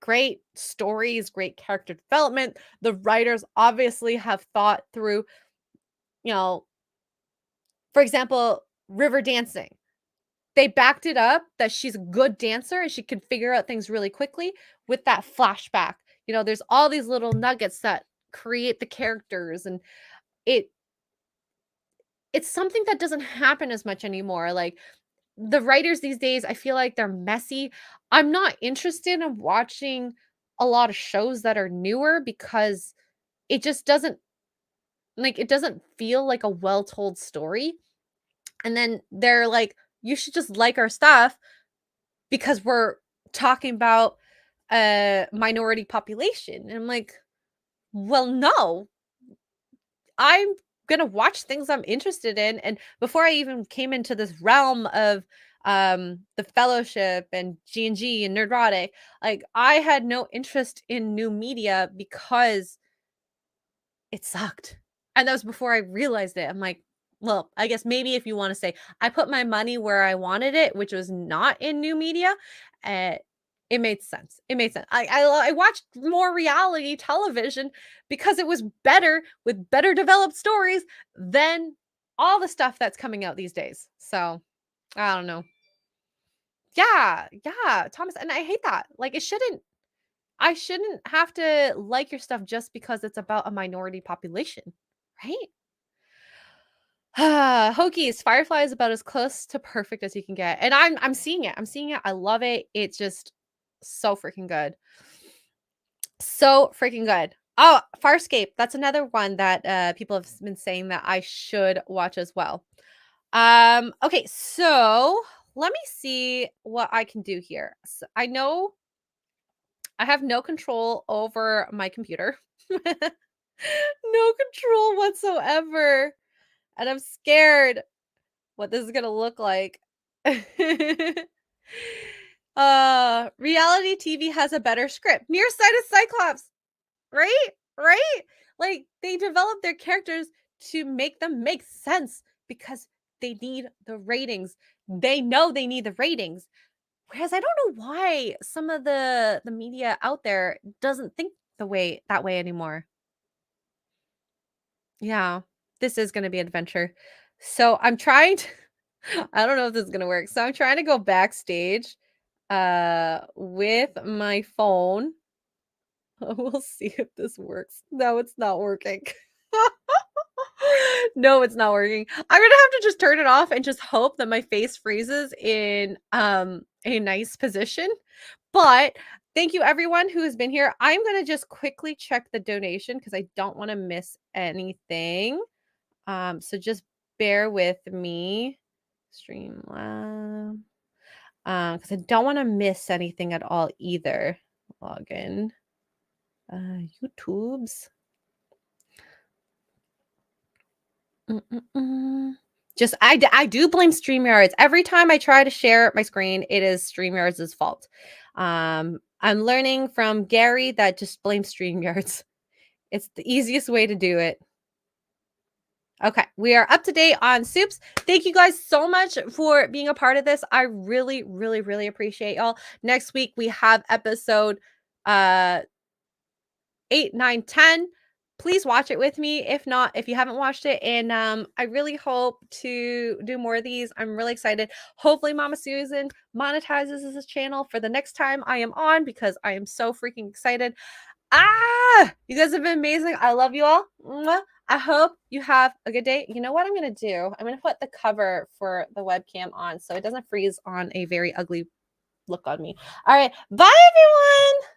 Great stories, great character development. The writers obviously have thought through, for example, river dancing. They backed it up that she's a good dancer and she can figure out things really quickly with that flashback. There's all these little nuggets that create the characters, and it's something that doesn't happen as much anymore. Like the writers these days, I feel like they're messy. I'm not interested in watching a lot of shows that are newer because it just doesn't feel like a well-told story. And then they're like, you should just like our stuff because we're talking about a minority population. And I'm like, well, no. I'm going to watch things I'm interested in. And before I even came into this realm of the Fellowship and G&G and Nerdrotic, like I had no interest in new media because it sucked. And that was before I realized it. I'm like, well, I guess maybe if you want to say I put my money where I wanted it, which was not in new media, it made sense. It made sense. I watched more reality television because it was better with better developed stories than all the stuff that's coming out these days. So I don't know. Yeah, Thomas, and I hate that. Like I shouldn't have to like your stuff just because it's about a minority population, right? Hokies, Firefly is about as close to perfect as you can get. And I'm seeing it. I'm seeing it. I love it. It's just so freaking good. So freaking good. Oh, Farscape. That's another one that people have been saying that I should watch as well. Okay, so let me see what I can do here. So I know I have no control over my computer. No control whatsoever. And I'm scared what this is gonna look like. Reality TV has a better script. Nearsighted Cyclops, right? Right? Like they develop their characters to make them make sense because they need the ratings. They know they need the ratings. Whereas I don't know why some of the media out there doesn't think that way anymore. Yeah, this is gonna be adventure. So I'm trying to I don't know if this is gonna work. So I'm trying to go backstage with my phone. We'll see if this works. No, it's not working. No, it's not working. I'm gonna have to just turn it off and just hope that my face freezes in a nice position. But thank you everyone who has been here. I'm gonna just quickly check the donation because I don't want to miss anything. So just bear with me. Streamlab. Because I don't want to miss anything at all either. Login. YouTube's. Just I do blame StreamYards. Every time I try to share my screen, it is StreamYards' fault. I'm learning from Gary that just blame StreamYards. It's the easiest way to do it. Okay, we are up to date on soups. Thank you guys so much for being a part of this. I really, really, really appreciate y'all. Next week we have episode 8, 9, 10. Please watch it with me. If not, if you haven't watched it, and I really hope to do more of these. I'm really excited. Hopefully Mama Susan monetizes this channel for the next time I am on because I am so freaking excited. You guys have been amazing. I love you all. Mwah. I hope you have a good day. You know what I'm going to do? I'm going to put the cover for the webcam on so it doesn't freeze on a very ugly look on me. All right. Bye, everyone.